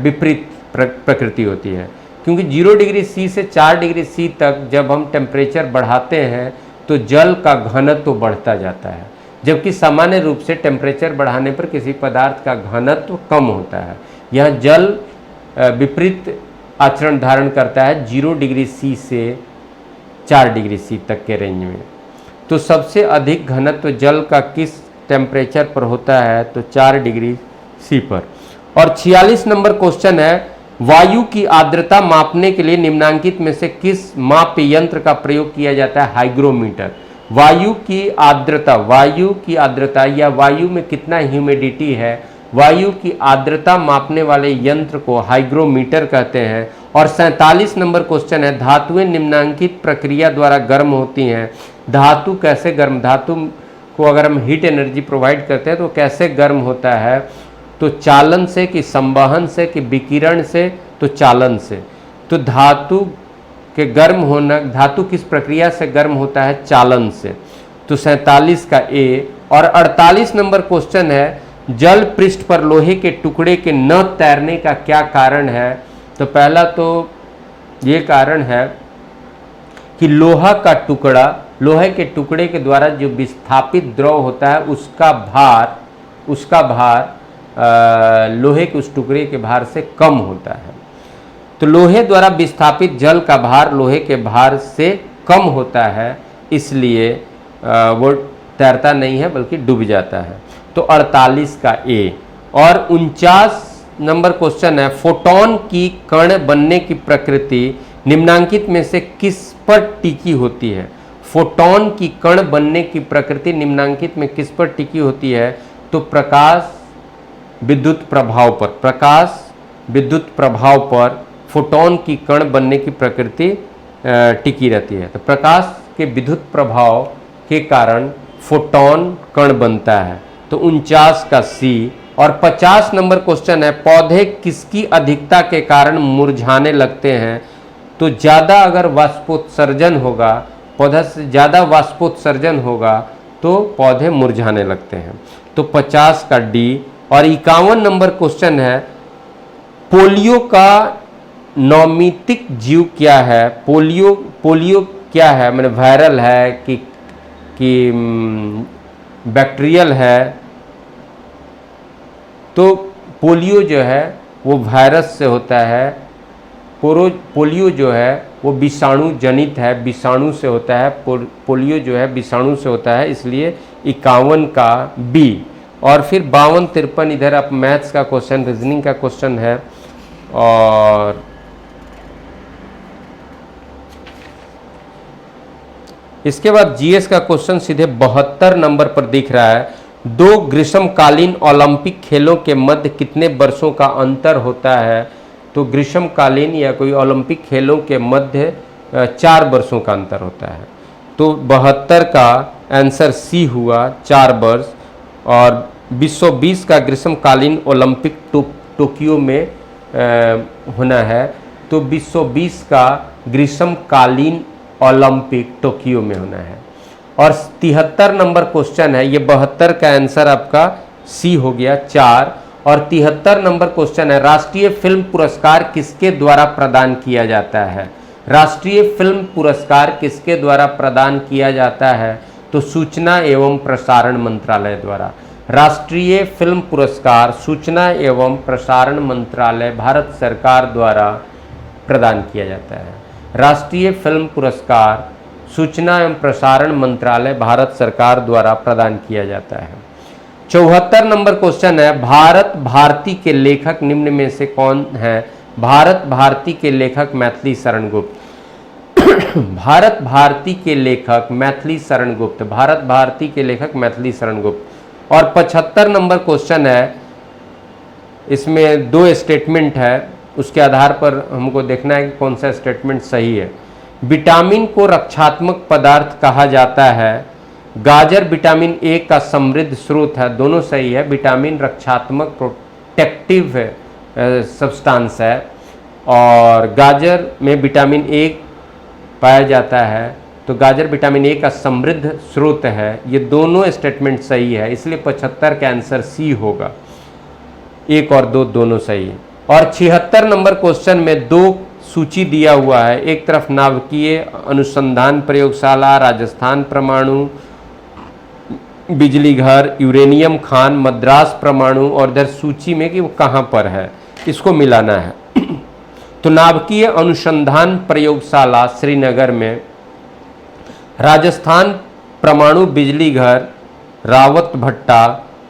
विपरीत प्रकृति होती है, क्योंकि 0 डिग्री सी से 4 डिग्री सी तक जब हम टेम्परेचर बढ़ाते हैं तो जल का घनत्व बढ़ता जाता है, जबकि सामान्य रूप से टेम्परेचर बढ़ाने पर किसी पदार्थ का घनत्व कम होता है। यह जल विपरीत आचरण धारण करता है 0 डिग्री सी से 4 डिग्री सी तक के रेंज में। तो सबसे अधिक घनत्व जल का किस टेम्परेचर पर होता है? तो 4 डिग्री सी पर। और 46 नंबर क्वेश्चन है, वायु की आर्द्रता मापने के लिए निम्नांकित में से किस माप यंत्र का प्रयोग किया जाता है? हाइग्रोमीटर। वायु की आर्द्रता या वायु में कितना ह्यूमिडिटी है, वायु की आर्द्रता मापने वाले यंत्र को हाइग्रोमीटर कहते हैं। और 47 नंबर क्वेश्चन है, धातुएं निम्नांकित प्रक्रिया द्वारा गर्म होती हैं। धातु कैसे गर्म, धातु को अगर हम हीट एनर्जी प्रोवाइड करते हैं तो कैसे गर्म होता है? तो चालन से, कि संवहन से, कि विकिरण से? तो चालन से। तो धातु के गर्म होना, धातु किस प्रक्रिया से गर्म होता है? चालन से। तो 47 का ए। और 48 नंबर क्वेश्चन है, जल पृष्ठ पर लोहे के टुकड़े के न तैरने का क्या कारण है? तो पहला तो ये कारण है कि लोहे के टुकड़े के द्वारा जो विस्थापित द्रव होता है उसका भार लोहे के उस टुकड़े के भार से कम होता है। तो लोहे द्वारा विस्थापित जल का भार लोहे के भार से कम होता है, इसलिए वो तैरता नहीं है बल्कि डूब जाता है। तो 48 का ए। और 49 नंबर क्वेश्चन है, फोटोन की कण बनने की प्रकृति निम्नांकित में से किस पर टिकी होती है? फोटोन की कण बनने की प्रकृति निम्नांकित में किस पर टिकी होती है? तो तो प्रकाश विद्युत प्रभाव पर, प्रकाश विद्युत प्रभाव पर फोटोन की कण बनने की प्रकृति टिकी रहती है। तो प्रकाश के विद्युत प्रभाव के कारण फोटोन कण बनता है। तो 49 का सी। और 50 नंबर क्वेश्चन है, पौधे किसकी अधिकता के कारण मुरझाने लगते हैं? तो ज़्यादा अगर वाष्पोत्सर्जन होगा, पौधा से ज़्यादा वाष्पोत्सर्जन होगा तो पौधे मुरझाने लगते हैं। तो 50 का डी। और 51 नंबर क्वेश्चन है, पोलियो का नौमितिक जीव क्या है? पोलियो क्या है? मैंने वायरल है कि बैक्टीरियल है? तो पोलियो जो है वो वायरस से होता है। पोलियो जो है वो विषाणु जनित है, विषाणु से होता है। पोलियो जो है विषाणु से होता है, इसलिए 51 का बी। और फिर 52, 53 इधर आप मैथ्स का क्वेश्चन, रीजनिंग का क्वेश्चन है। और इसके बाद जीएस का क्वेश्चन सीधे 72 नंबर पर दिख रहा है। 2 ग्रीष्मकालीन ओलंपिक खेलों के मध्य कितने वर्षों का अंतर होता है? तो ग्रीष्मकालीन या कोई ओलंपिक खेलों के मध्य 4 वर्षों का अंतर होता है। तो 72 का आंसर सी हुआ, 4 वर्ष। और 2020 का ग्रीष्मकालीन ओलंपिक टोक्यो में होना है। तो 2020 का ग्रीष्मकालीन ओलंपिक टोक्यो में होना है। और 73 नंबर क्वेश्चन है, ये 72 का आंसर आपका सी हो गया, 4। और 73 नंबर क्वेश्चन है, राष्ट्रीय फिल्म पुरस्कार किसके द्वारा प्रदान किया जाता है? राष्ट्रीय फिल्म पुरस्कार किसके द्वारा प्रदान किया जाता है? तो सूचना एवं प्रसारण मंत्रालय द्वारा। राष्ट्रीय फिल्म पुरस्कार सूचना एवं प्रसारण मंत्रालय भारत सरकार द्वारा प्रदान किया जाता है। राष्ट्रीय फिल्म पुरस्कार सूचना एवं प्रसारण मंत्रालय भारत सरकार द्वारा प्रदान किया जाता है। 74 नंबर क्वेश्चन है, भारत भारती के लेखक निम्न में से कौन है? भारत भारती के लेखक मैथिली शरण गुप्त। भारत भारती के लेखक मैथिली शरण गुप्त। भारत भारती के लेखक मैथिली शरण गुप्त। और 75 नंबर क्वेश्चन है, इसमें 2 स्टेटमेंट है, उसके आधार पर हमको देखना है कि कौन सा स्टेटमेंट सही है। विटामिन को रक्षात्मक पदार्थ कहा जाता है। गाजर विटामिन ए का समृद्ध स्रोत है, दोनों सही है। विटामिन रक्षात्मक प्रोटेक्टिव सब्सटेंस है और गाजर में विटामिन ए पाया जाता है, तो गाजर विटामिन ए का समृद्ध स्रोत है। ये दोनों स्टेटमेंट सही है, इसलिए 75 का आंसर सी होगा। 1 और 2 दोनों सही है। और 76 नंबर क्वेश्चन में 2 सूची दिया हुआ है। एक तरफ नाभिकीय अनुसंधान प्रयोगशाला, राजस्थान परमाणु बिजली घर, यूरेनियम खान, मद्रास परमाणु, और इधर सूची में कि वो कहाँ पर है, इसको मिलाना है। तो नाभिकीय अनुसंधान प्रयोगशाला श्रीनगर में, राजस्थान परमाणु बिजली घर रावत भट्टा,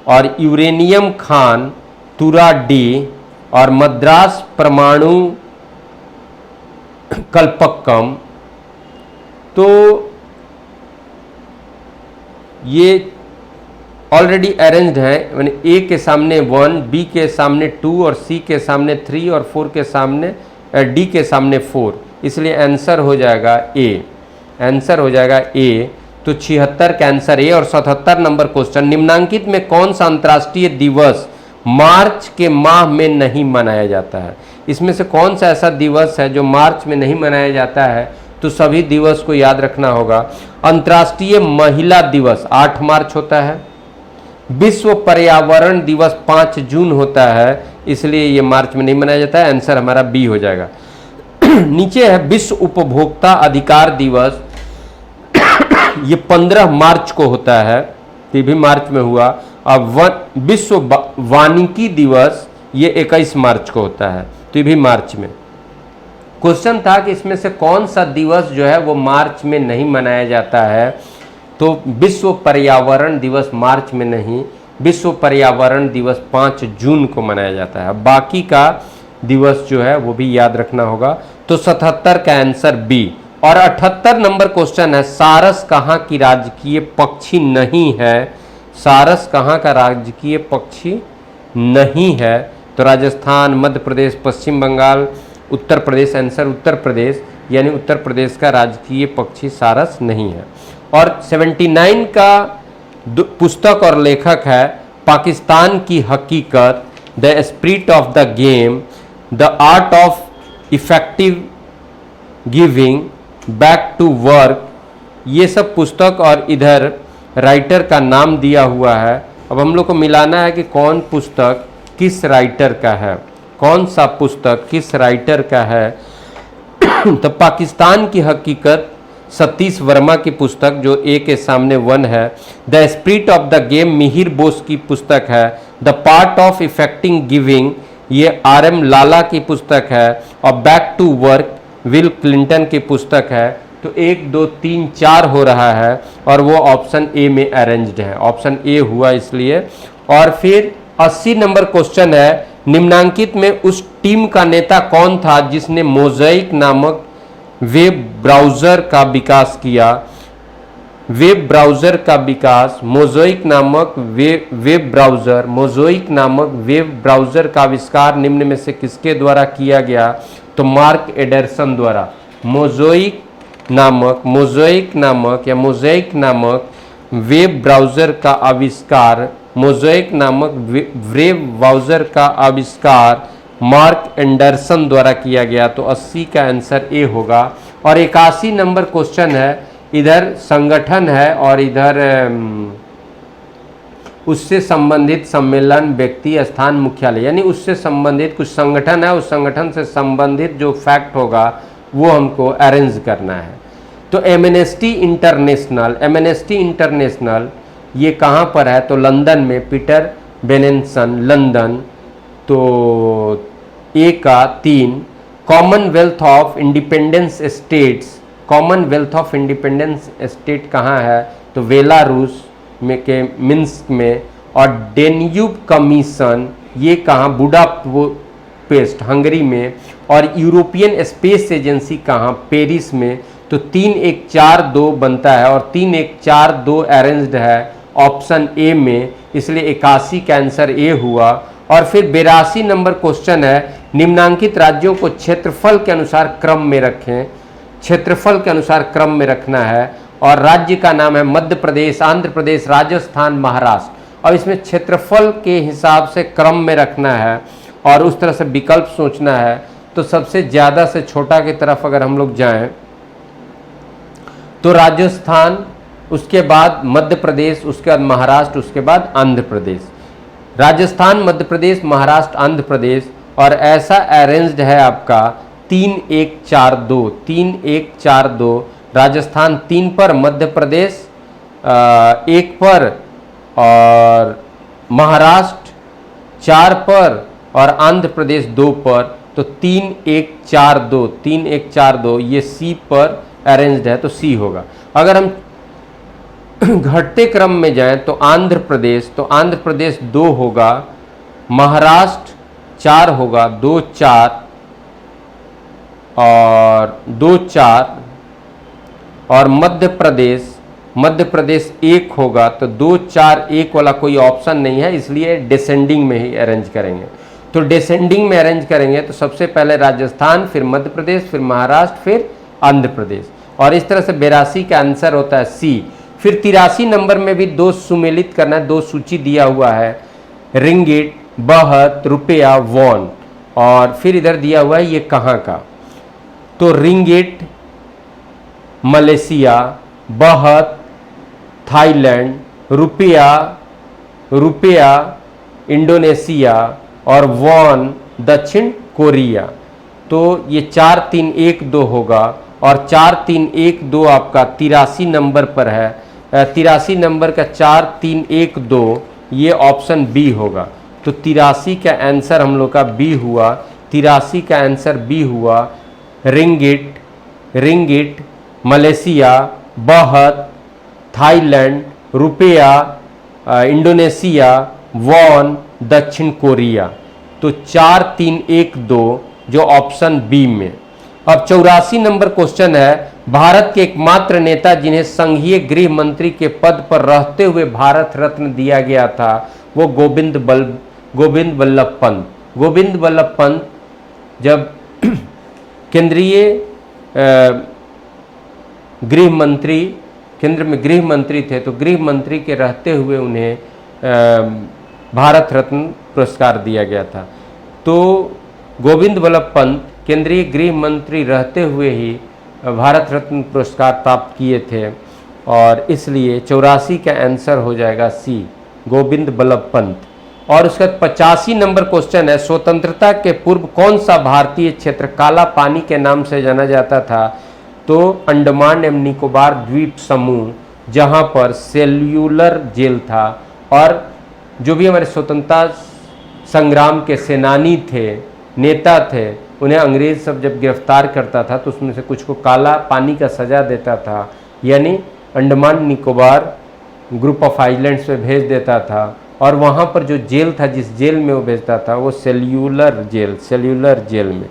और यूरेनियम खान तुराडी, और मद्रास परमाणु कल्पक्कम। तो ये ऑलरेडी अरेंज्ड है, यानी ए के सामने 1, बी के सामने 2, और सी के सामने 3, और 4 के सामने डी के सामने 4, इसलिए आंसर हो जाएगा ए। आंसर हो जाएगा ए। तो 76 का आंसर ए। और 77 नंबर क्वेश्चन, निम्नांकित में कौन सा अंतर्राष्ट्रीय दिवस मार्च के माह में नहीं मनाया जाता है? इसमें से कौन सा ऐसा दिवस है जो मार्च में नहीं मनाया जाता है? तो सभी दिवस को याद रखना होगा। अंतर्राष्ट्रीय महिला दिवस 8 मार्च होता है। विश्व पर्यावरण दिवस 5 जून होता है, इसलिए ये मार्च में नहीं मनाया जाता है। आंसर हमारा बी हो जाएगा। नीचे है विश्व उपभोक्ता अधिकार दिवस, ये 15 मार्च को होता है, ये भी मार्च में हुआ। अब विश्व वानिकी दिवस ये 21 मार्च को होता है, तो ये भी मार्च में। क्वेश्चन था कि इसमें से कौन सा दिवस जो है वो मार्च में नहीं मनाया जाता है? तो विश्व पर्यावरण दिवस मार्च में नहीं, विश्व पर्यावरण दिवस 5 जून को मनाया जाता है। बाकी का दिवस जो है वो भी याद रखना होगा। तो 77 का आंसर बी। और 78 नंबर क्वेश्चन है, सारस कहाँ की राजकीय पक्षी नहीं है? सारस कहाँ का राजकीय पक्षी नहीं है? तो राजस्थान, मध्य प्रदेश, पश्चिम बंगाल, उत्तर प्रदेश। आंसर उत्तर प्रदेश, यानी उत्तर प्रदेश का राजकीय पक्षी सारस नहीं है। और 79 का पुस्तक और लेखक है पाकिस्तान की हकीकत, the spirit of the game, the art of effective giving, back to work. ये सब पुस्तक और इधर राइटर का नाम दिया हुआ है। अब हम लोग को मिलाना है कि कौन पुस्तक किस राइटर का है, कौन सा पुस्तक किस राइटर का है। तो पाकिस्तान की हकीकत सतीश वर्मा की पुस्तक, जो ए के सामने 1 है। The spirit of the game Mihir Bose की पुस्तक है। The part of effecting giving, ये RM लाला की पुस्तक है। और back to work Bill Clinton की पुस्तक है। तो 1 2 3 4 हो रहा है और वो ऑप्शन ए में अरेंज्ड है, ऑप्शन ए हुआ इसलिए। और फिर 80 नंबर क्वेश्चन है, निम्नांकित में उस टीम का नेता कौन था जिसने मोज़ेक नामक वेब ब्राउज़र का विकास किया? वेब ब्राउज़र का विकास, मोज़ेक नामक वेब ब्राउज़र, मोज़ेक नामक वेब ब्राउज़र का आविष्कार निम्न में से किसके द्वारा किया गया? तो मार्क एंडरसन द्वारा। मोज़ेक नामक वेब ब्राउज़र का आविष्कार, मोज़ेक नामक वेब ब्राउज़र का आविष्कार मार्क एंडरसन द्वारा किया गया। तो 80 का आंसर ए होगा। और 81 नंबर क्वेश्चन है, इधर संगठन है और इधर उससे संबंधित सम्मेलन, व्यक्ति, स्थान, मुख्यालय, यानी उससे संबंधित कुछ संगठन है, उस संगठन से संबंधित जो फैक्ट होगा वो हमको अरेंज करना है। तो एमनेस्टी इंटरनेशनल ये कहाँ पर है? तो लंदन में, पीटर बेनेंसन, लंदन। तो ए का 3। कॉमनवेल्थ ऑफ इंडिपेंडेंस स्टेट कहाँ है? तो बेलारूस में के मिन्स्क में। और डेन्यूब कमीशन ये कहाँ? बुडापेस्ट, हंगरी में। और यूरोपियन स्पेस एजेंसी कहाँ? पेरिस में। तो 3 1 4 2 बनता है और 3 1 4 2 अरेंज्ड है ऑप्शन ए में, इसलिए 81 का आंसर ए हुआ। और फिर 82 नंबर क्वेश्चन है, निम्नांकित राज्यों को क्षेत्रफल के अनुसार क्रम में रखें। क्षेत्रफल के अनुसार क्रम में रखना है और राज्य का नाम है मध्य प्रदेश, आंध्र प्रदेश, राजस्थान, महाराष्ट्र। और इसमें क्षेत्रफल के हिसाब से क्रम में रखना है और उस तरह से विकल्प सोचना है। तो सबसे ज़्यादा से छोटा की तरफ अगर हम लोग जाएं तो राजस्थान, उसके बाद मध्य प्रदेश, उसके बाद महाराष्ट्र, उसके बाद आंध्र प्रदेश। राजस्थान, मध्य प्रदेश, महाराष्ट्र, आंध्र प्रदेश। और ऐसा अरेंज्ड है आपका 3 1 4 2, 3 1 4 2। राजस्थान 3 पर, मध्य प्रदेश 1 पर और महाराष्ट्र 4 पर और आंध्र प्रदेश 2 पर। तो 3 1 4 2, 3 1 4 2 ये सी पर अरेंज्ड है, तो सी होगा। अगर हम घटते क्रम में जाएं तो आंध्र प्रदेश 2 होगा, महाराष्ट्र 4 होगा, 2 4 और 2 4। और मध्य प्रदेश 1 होगा, तो 2 4 1 वाला कोई ऑप्शन नहीं है, इसलिए डिसेंडिंग में ही अरेंज करेंगे। तो डिसेंडिंग में अरेंज करेंगे तो सबसे पहले राजस्थान, फिर मध्य प्रदेश, फिर महाराष्ट्र, फिर आंध्र प्रदेश। और इस तरह से 82 का आंसर होता है सी। फिर 83 नंबर में भी 2 सुमेलित करना है, 2 सूची दिया हुआ है, रिंगिट, बहत, रुपया, वॉन। और फिर इधर दिया हुआ है ये कहाँ का? तो रिंगिट मलेशिया, बहत थाईलैंड, रुपया इंडोनेशिया और वॉन दक्षिण कोरिया। तो ये 4 3 1 2 होगा और 4 3 1 2 आपका 83 नंबर पर है। 83 नंबर का 4 3 1 2 ये ऑप्शन बी होगा। तो 83 का आंसर हम लोग का बी हुआ। 83 का आंसर बी हुआ। रिंगिट मलेशिया, बहत थाईलैंड, रुपया इंडोनेशिया, वॉन दक्षिण कोरिया। तो 4 3 1 2 जो ऑप्शन बी में। अब 84 नंबर क्वेश्चन है, भारत के एकमात्र नेता जिन्हें संघीय गृह मंत्री के पद पर रहते हुए भारत रत्न दिया गया था वो गोविंद वल्लभ पंत। गोविंद वल्लभ पंत जब केंद्रीय गृह मंत्री, केंद्र में गृह मंत्री थे, तो गृह मंत्री के रहते हुए उन्हें भारत रत्न पुरस्कार दिया गया था। तो गोविंद वल्लभ पंत केंद्रीय गृह मंत्री रहते हुए ही भारत रत्न पुरस्कार प्राप्त किए थे, और इसलिए 84 का आंसर हो जाएगा सी, गोविंद वल्लभ पंत। और उसका 85 नंबर क्वेश्चन है, स्वतंत्रता के पूर्व कौन सा भारतीय क्षेत्र काला पानी के नाम से जाना जाता था? तो अंडमान एवं निकोबार द्वीप समूह, जहां पर सेल्यूलर जेल था, और जो भी हमारे स्वतंत्रता संग्राम के सेनानी थे, नेता थे, उन्हें अंग्रेज सब जब गिरफ्तार करता था तो उसमें से कुछ को काला पानी का सजा देता था, यानी Andaman Nicobar group of islands में भेज देता था, और वहाँ पर जो जेल था, जिस जेल में वो भेजता था, वो सेल्यूलर जेल में।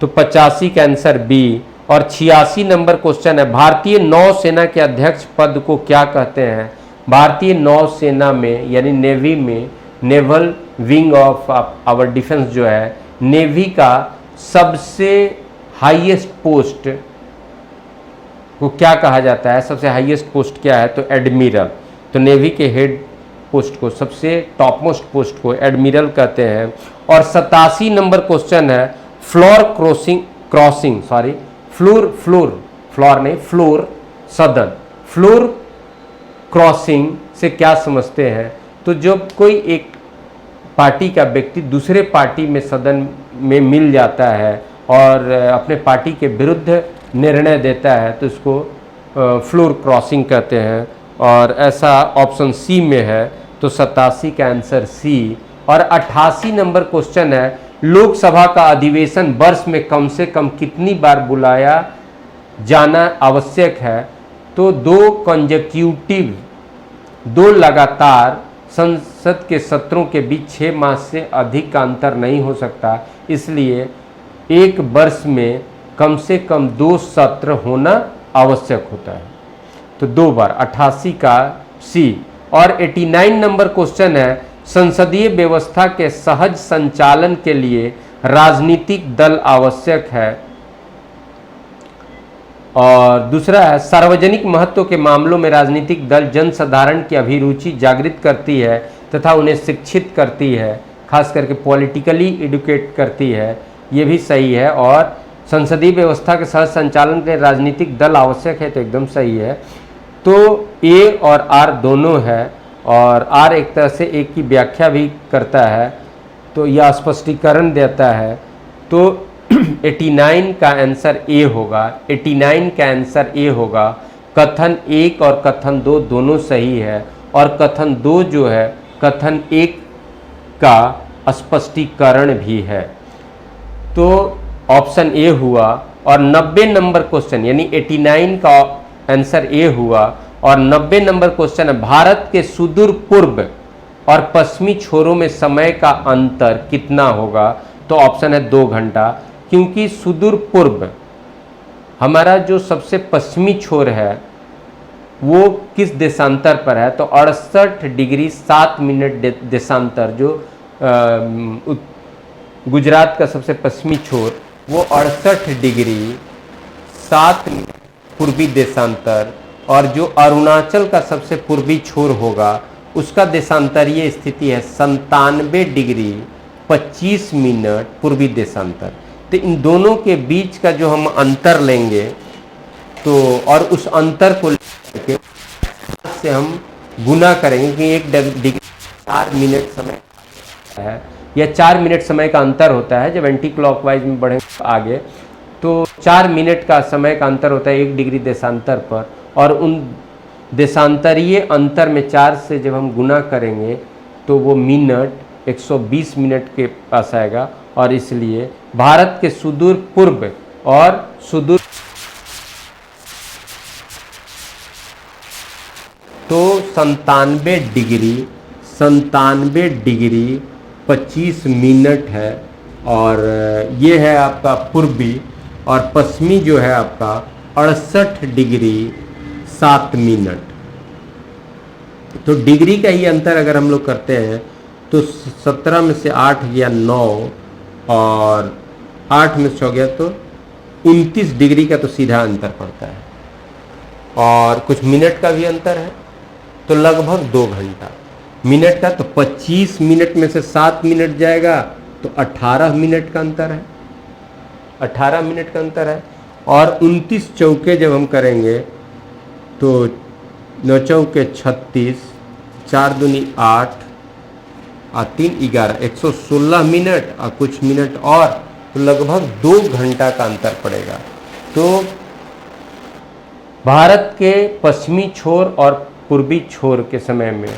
तो 85 का आंसर बी। और 86 नंबर क्वेश्चन है, भारतीय नौसेना के अध्यक्ष पद को क्या कहते हैं? भारतीय नौसेना में यानी नेवी में, naval wing of our defence जो है, नेवी का सबसे हाईएस्ट पोस्ट को क्या कहा जाता है? सबसे हाईएस्ट पोस्ट क्या है? तो एडमिरल। तो नेवी के हेड पोस्ट को, सबसे टॉप मोस्ट पोस्ट को एडमिरल कहते हैं। और 87 नंबर क्वेश्चन है, फ्लोर क्रॉसिंग से क्या समझते हैं? तो जब कोई एक पार्टी का व्यक्ति दूसरे पार्टी में सदन में मिल जाता है और अपने पार्टी के विरुद्ध निर्णय देता है, तो इसको फ्लोर क्रॉसिंग कहते हैं, और ऐसा ऑप्शन सी में है। तो 87 का आंसर सी। और 88 नंबर क्वेश्चन है, लोकसभा का अधिवेशन वर्ष में कम से कम कितनी बार बुलाया जाना आवश्यक है? तो दो लगातार संसद के सत्रों के बीच 6 माह से अधिक का अंतर नहीं हो सकता, इसलिए एक वर्ष में कम से कम 2 सत्र होना आवश्यक होता है। तो 2 बार, 88 का सी। और 89 नंबर क्वेश्चन है, संसदीय व्यवस्था के सहज संचालन के लिए राजनीतिक दल आवश्यक है। और दूसरा है, सार्वजनिक महत्व के मामलों में राजनीतिक दल जनसाधारण की अभिरुचि जागृत करती है तथा उन्हें शिक्षित करती है, खास करके पॉलिटिकली एडुकेट करती है, ये भी सही है। और संसदीय व्यवस्था के सहज संचालन के लिए राजनीतिक दल आवश्यक है, तो एकदम सही है। तो ए और आर दोनों है, और आर एक तरह से ए की व्याख्या भी करता है, तो यह स्पष्टीकरण देता है। तो 89 का आंसर ए होगा। 89 का आंसर ए होगा। कथन 1 और कथन 2 दोनों सही है, और कथन 2 जो है कथन 1 का स्पष्टीकरण भी है। तो ऑप्शन ए हुआ। और 90 नंबर क्वेश्चन यानी 89 का आंसर ए हुआ। और 90 नंबर क्वेश्चन है, भारत के सुदूर पूर्व और पश्चिमी छोरों में समय का अंतर कितना होगा? तो ऑप्शन है 2 घंटा, क्योंकि सुदूर पूर्व हमारा जो सबसे पश्चिमी छोर है वो किस देशांतर पर है? तो 68 डिग्री 7 मिनट देशांतर, जो गुजरात का सबसे पश्चिमी छोर वो 68 डिग्री 7 मिनट पूर्वी देशांतर, और जो अरुणाचल का सबसे पूर्वी छोर होगा उसका देशांतरीय स्थिति है 97 डिग्री 25 मिनट पूर्वी देशांतर। तो इन दोनों के बीच का जो हम अंतर लेंगे, तो और उस अंतर को लेकर से हम गुना करेंगे कि 1 डिग्री 4 मिनट समय है, या 4 मिनट समय का अंतर होता है जब एंटी क्लॉकवाइज में बढ़े आगे, तो 4 मिनट का समय का अंतर होता है 1 डिग्री देशांतर पर, और उन देशांतरीय अंतर में 4 से जब हम गुना करेंगे तो वो मिनट 120 मिनट के पास आएगा। और इसलिए भारत के सुदूर पूर्व और सुदूर तो 97 डिग्री 25 मिनट है, और ये है आपका पूर्वी, और पश्चिमी जो है आपका 68 डिग्री 7 मिनट। तो डिग्री का ही अंतर अगर हम लोग करते हैं तो 17 में से 8 गया 9 और 8 में से 6 गया तो 29 डिग्री का तो सीधा अंतर पड़ता है, और कुछ मिनट का भी अंतर है तो लगभग 2 घंटा। मिनट का तो 25 मिनट में से 7 मिनट जाएगा तो 18 मिनट का अंतर है, 18 मिनट का अंतर है। और 29 चौके जब हम करेंगे तो 9 चौके 36, 4 दूनी 8 और 3 11, 116 मिनट और कुछ मिनट और, तो लगभग 2 घंटा का अंतर पड़ेगा। तो भारत के पश्चिमी छोर और पूर्वी छोर के समय में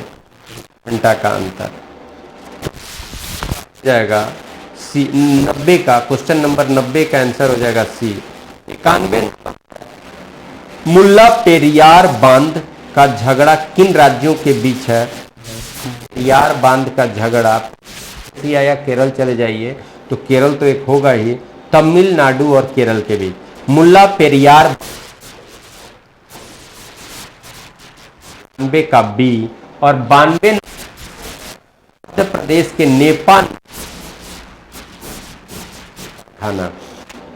घंटा का अंतर जाएगा सी। 90 का क्वेश्चन नंबर 90 का आंसर हो जाएगा सी। 91 मुल्ला पेरियार बांध का झगड़ा किन राज्यों के बीच है? पेरियार बांध का झगड़ा, या केरल चले जाइए तो केरल तो एक होगा ही, तमिलनाडु और केरल के बीच। मुल्ला पेरियार 92 का बी, और 92 मध्य प्रदेश के नेपा थाना,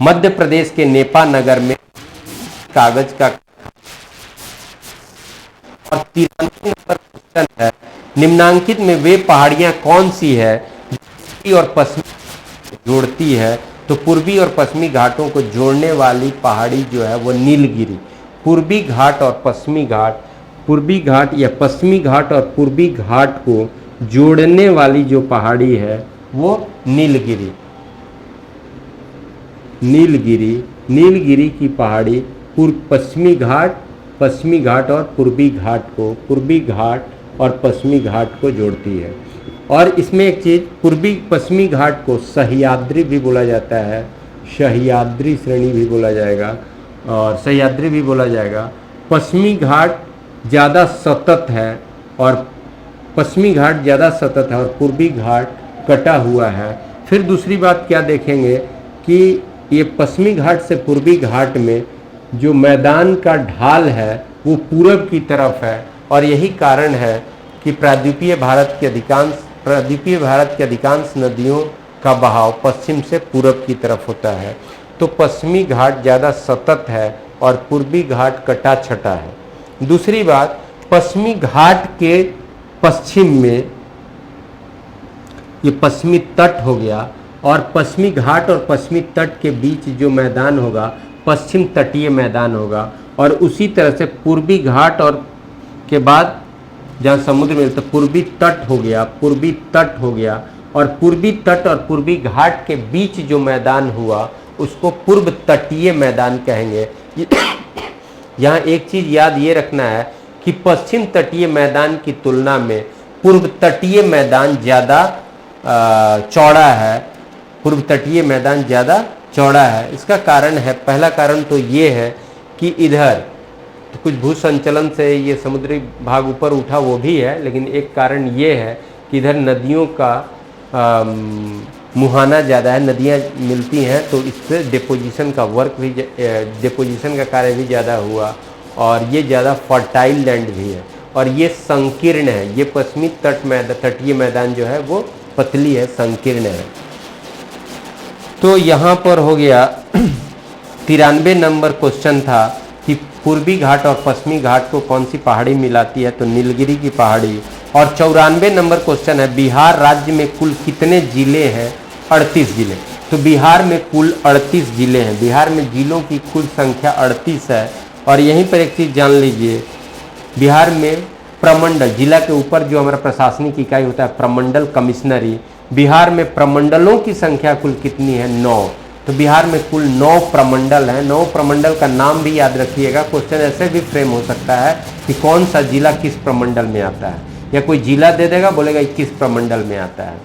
मध्य प्रदेश के नेपा नगर में कागज का। और 93 नंबर क्वेश्चन है, निम्नांकित में वे पहाड़ियां कौन सी है पूर्वी और पश्चिमी जोड़ती है? तो पूर्वी और पश्चिमी घाटों को जोड़ने वाली पहाड़ी जो है वो नीलगिरी। पूर्वी घाट और पश्चिमी घाट, पूर्वी घाट या पश्चिमी घाट और पूर्वी घाट को जोड़ने वाली जो पहाड़ी है वो नीलगिरी। नीलगिरी, नीलगिरी की पहाड़ी पश्चिमी घाट और पूर्वी घाट को, पूर्वी घाट और पश्चिमी घाट को जोड़ती है। और इसमें एक चीज़, पूर्वी पश्चिमी घाट को सह्याद्री भी बोला जाता है, सह्याद्री श्रेणी भी बोला जाएगा और सह्याद्री भी बोला जाएगा। पश्चिमी घाट ज़्यादा सतत है और पश्चिमी घाट ज़्यादा सतत है और पूर्वी घाट कटा हुआ है। फिर दूसरी बात क्या देखेंगे कि ये पश्चिमी घाट से पूर्वी घाट में जो मैदान का ढाल है वो पूरब की तरफ है, और यही कारण है कि प्रायद्वीपीय भारत के अधिकांश नदियों का बहाव पश्चिम से पूरब की तरफ होता है। तो पश्चिमी घाट ज़्यादा सतत है और पूर्वी घाट कटा छटा है। दूसरी बात, पश्चिमी घाट के पश्चिम में ये पश्चिमी तट हो गया, और पश्चिमी घाट और पश्चिमी तट के बीच जो मैदान होगा पश्चिम तटीय मैदान होगा। और उसी तरह से पूर्वी घाट और के बाद जहाँ समुद्र मिलता है पूर्वी तट हो गया, पूर्वी तट हो गया, और पूर्वी तट और पूर्वी घाट के बीच जो मैदान हुआ उसको पूर्व तटीय मैदान कहेंगे। यहाँ एक चीज़ याद ये रखना है कि पश्चिम तटीय मैदान की तुलना में पूर्व तटीय मैदान ज़्यादा चौड़ा है, पूर्व तटीय मैदान ज़्यादा चौड़ा है। इसका कारण है, पहला कारण तो ये है कि इधर तो कुछ भू संचलन से ये समुद्री भाग ऊपर उठा वो भी है, लेकिन एक कारण ये है कि इधर नदियों का मुहाना ज़्यादा है, नदियाँ मिलती हैं, तो इससे डिपोजिशन का वर्क भी, डिपोजिशन का कार्य भी ज़्यादा हुआ, और ये ज़्यादा फर्टाइल लैंड भी है, और ये संकीर्ण है। ये पश्चिमी तटीय मैदान जो है वो पतली है, संकीर्ण है। तो यहाँ पर हो गया 93 नंबर क्वेश्चन था कि पूर्वी घाट और पश्चिमी घाट को कौन सी पहाड़ी मिलाती है? तो नीलगिरी की पहाड़ी। और 94 नंबर क्वेश्चन है, बिहार राज्य में कुल कितने जिले हैं? 38 जिले। तो बिहार में कुल 38 जिले हैं। बिहार में जिलों की कुल संख्या 38 है। और यहीं पर एक चीज़ जान लीजिए, बिहार में प्रमंडल, जिला के ऊपर जो हमारा प्रशासनिक इकाई होता है प्रमंडल कमिश्नरी, बिहार में प्रमंडलों की संख्या कुल कितनी है? 9। तो बिहार में कुल 9 प्रमंडल हैं। 9 प्रमंडल का नाम भी याद रखिएगा। क्वेश्चन ऐसे भी फ्रेम हो सकता है कि कौन सा जिला किस प्रमंडल में आता है, या कोई जिला दे देगा बोलेगा किस प्रमंडल में आता है,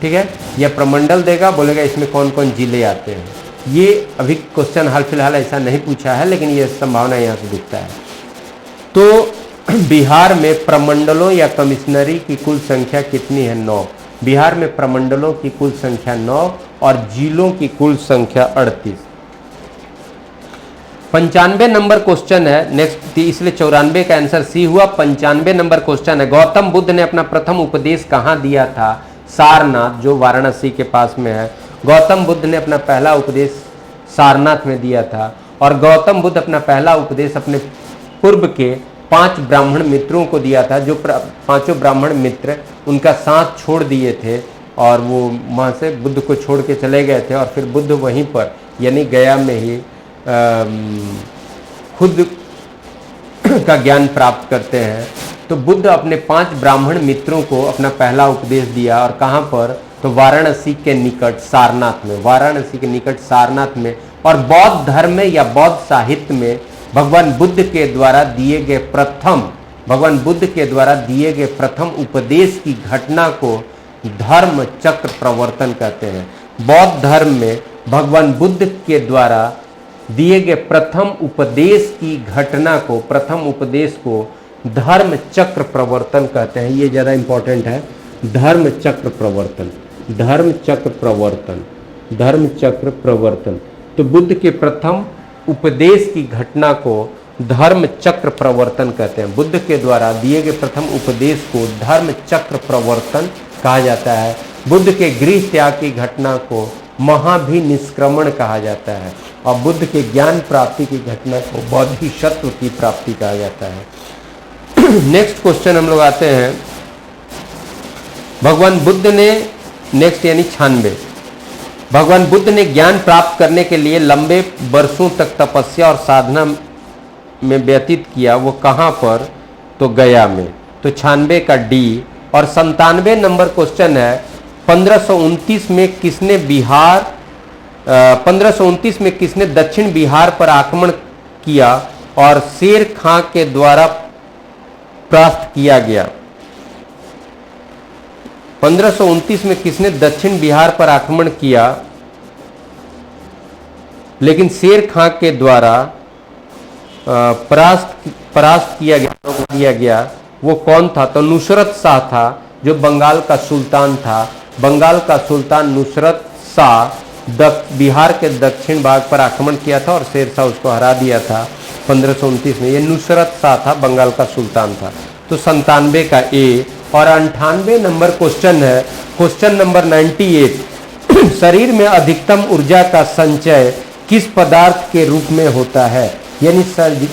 ठीक है, या प्रमंडल देगा बोलेगा इसमें कौन कौन जिले आते हैं। ये अभी क्वेश्चन हाल फिलहाल ऐसा नहीं पूछा है, लेकिन ये संभावना यहाँ से दिखता है। तो बिहार में प्रमंडलों या कमिश्नरी की कुल संख्या कितनी है? 9। बिहार में प्रमंडलों की कुल संख्या 9 और जिलों की कुल संख्या 38। 95 नंबर क्वेश्चन है नेक्स्ट, इसलिए 94 का आंसर सी हुआ। 95 नंबर क्वेश्चन है, गौतम बुद्ध ने अपना प्रथम उपदेश कहाँ दिया था? सारनाथ, जो वाराणसी के पास में है। गौतम बुद्ध ने अपना पहला उपदेश सारनाथ में दिया था। और गौतम बुद्ध अपना पहला उपदेश अपने पूर्व के 5 ब्राह्मण मित्रों को दिया था, जो 5 ब्राह्मण मित्र उनका साथ छोड़ दिए थे और वो वहाँ से बुद्ध को छोड़ के चले गए थे। और फिर बुद्ध वहीं पर यानी गया में ही खुद का ज्ञान प्राप्त करते हैं। तो बुद्ध अपने 5 ब्राह्मण मित्रों को अपना पहला उपदेश दिया, और कहाँ पर? तो वाराणसी के निकट सारनाथ में, वाराणसी के निकट सारनाथ में। और बौद्ध धर्म में या बौद्ध साहित्य में भगवान बुद्ध के द्वारा दिए गए प्रथम उपदेश की घटना को धर्म चक्र प्रवर्तन कहते हैं। बौद्ध धर्म में भगवान बुद्ध के द्वारा दिए गए प्रथम उपदेश की घटना को, प्रथम उपदेश को धर्म चक्र प्रवर्तन कहते हैं। ये ज़्यादा इंपॉर्टेंट है, धर्म चक्र प्रवर्तन, धर्म चक्र प्रवर्तन, धर्म चक्र प्रवर्तन। तो बुद्ध के प्रथम उपदेश की घटना को धर्म चक्र प्रवर्तन कहते हैं। बुद्ध के द्वारा दिए गए प्रथम उपदेश को धर्म चक्र प्रवर्तन कहा जाता है। बुद्ध के गृह त्याग की घटना को महाभिनिष्क्रमण कहा जाता है। और बुद्ध के ज्ञान प्राप्ति की घटना को बोधिसत्व की प्राप्ति कहा जाता है। नेक्स्ट क्वेश्चन हम लोग आते हैं, भगवान बुद्ध ने, नेक्स्ट यानी 96, भगवान बुद्ध ने ज्ञान प्राप्त करने के लिए लंबे वर्षों तक तपस्या और साधना में व्यतीत किया, वो कहाँ पर? तो गया में। तो 96 का डी। और 97 नंबर क्वेश्चन है, 1529 में किसने 1529 में किसने दक्षिण बिहार पर आक्रमण किया और शेर खां के द्वारा परास्त किया गया? 1529 में किसने दक्षिण बिहार पर आक्रमण किया लेकिन शेर खां के द्वारा परास्त किया गया? वो कौन था? तो नुसरत शाह था, जो बंगाल का सुल्तान था। बंगाल का सुल्तान नुसरत शाह बिहार के दक्षिण भाग पर आक्रमण किया था और शेर शाह उसको हरा दिया था 1529 में। ये नुसरत शाह था, बंगाल का सुल्तान था। तो 97 का ए। और 98 नंबर क्वेश्चन है, क्वेश्चन नंबर 98, शरीर में अधिकतम ऊर्जा का संचय किस पदार्थ के रूप में होता है? यानी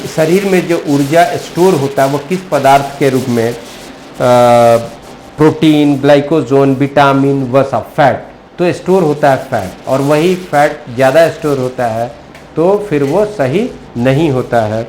शरीर में जो ऊर्जा स्टोर होता है वो किस पदार्थ के रूप में? प्रोटीन, ग्लाइकोजन, विटामिन, वसा, फैट। तो स्टोर होता है फैट, और वही फैट ज़्यादा स्टोर होता है तो फिर वो सही नहीं होता है।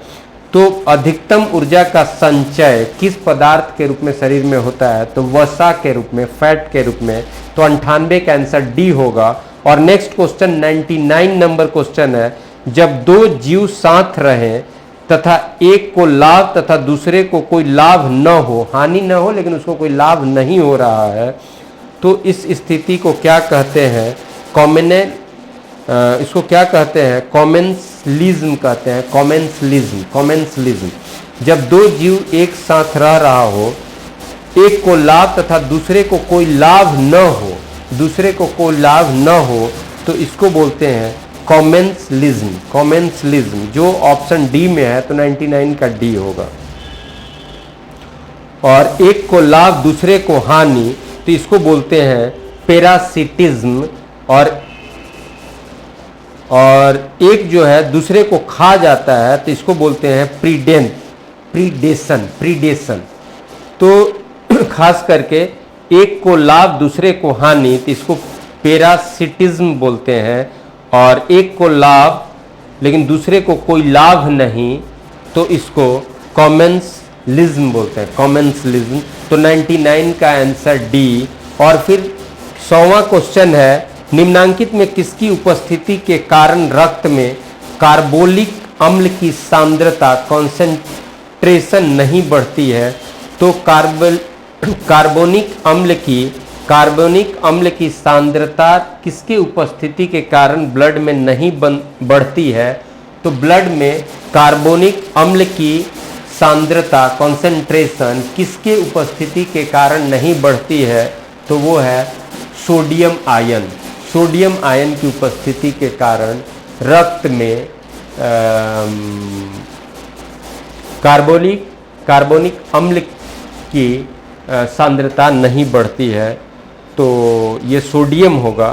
तो अधिकतम ऊर्जा का संचय किस पदार्थ के रूप में शरीर में होता है? तो वसा के रूप में, फैट के रूप में। तो 98 का आंसर डी होगा। और नेक्स्ट क्वेश्चन 99 नंबर क्वेश्चन है, जब 2 जीव साथ रहें तथा एक को लाभ तथा दूसरे को कोई लाभ न हो, हानि न हो लेकिन उसको कोई लाभ नहीं हो रहा है, तो इस स्थिति को क्या कहते हैं? इसको क्या कहते हैं? कॉमेंसलिज्म कहते हैं। कॉमेंसलिज्म। जब 2 जीव एक साथ रह रहा हो, एक को लाभ तथा दूसरे को कोई लाभ न हो, तो इसको बोलते हैं कॉमेंसलिज्म। जो ऑप्शन डी में है तो 99 का डी होगा। और एक को लाभ दूसरे को हानि, तो इसको बोलते हैं पैरासिटिज्म। और एक जो है दूसरे को खा जाता है तो इसको बोलते हैं प्रीडेशन। तो खास करके एक को लाभ दूसरे को हानि, तो इसको पैरासिटिज्म बोलते हैं। और एक को लाभ लेकिन दूसरे को कोई लाभ नहीं, तो इसको कॉमेंसलिज्म बोलते हैं, कॉमेंसलिज्म। तो 99 का आंसर डी। और फिर 100वां क्वेश्चन है, निम्नांकित में किसकी उपस्थिति के कारण रक्त में कार्बोलिक अम्ल की सांद्रता कॉन्सेंट्रेशन नहीं बढ़ती है? तो कार्बोनिक अम्ल की सांद्रता किसकी उपस्थिति के कारण ब्लड में नहीं बढ़ती है? तो ब्लड में कार्बोनिक अम्ल की सांद्रता कॉन्सेंट्रेशन किसके उपस्थिति के कारण नहीं बढ़ती है? तो वो है सोडियम आयन। सोडियम आयन की उपस्थिति के कारण रक्त में कार्बोनिक अम्ल की सांद्रता नहीं बढ़ती है, तो ये सोडियम होगा।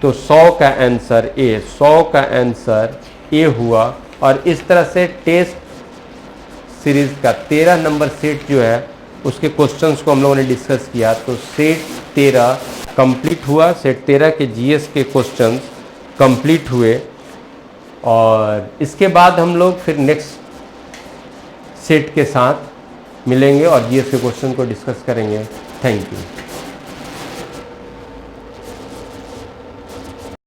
तो 100 का आंसर ए, 100 का आंसर ए हुआ। और इस तरह से टेस्ट सीरीज का 13 नंबर सेट जो है उसके क्वेश्चंस को हम लोगों ने डिस्कस किया। तो सेट 13 कंप्लीट हुआ, सेट 13 के जीएस के क्वेश्चंस कंप्लीट हुए। और इसके बाद हम लोग फिर नेक्स्ट सेट के साथ मिलेंगे और जीएस के क्वेश्चन को डिस्कस करेंगे। Thank you.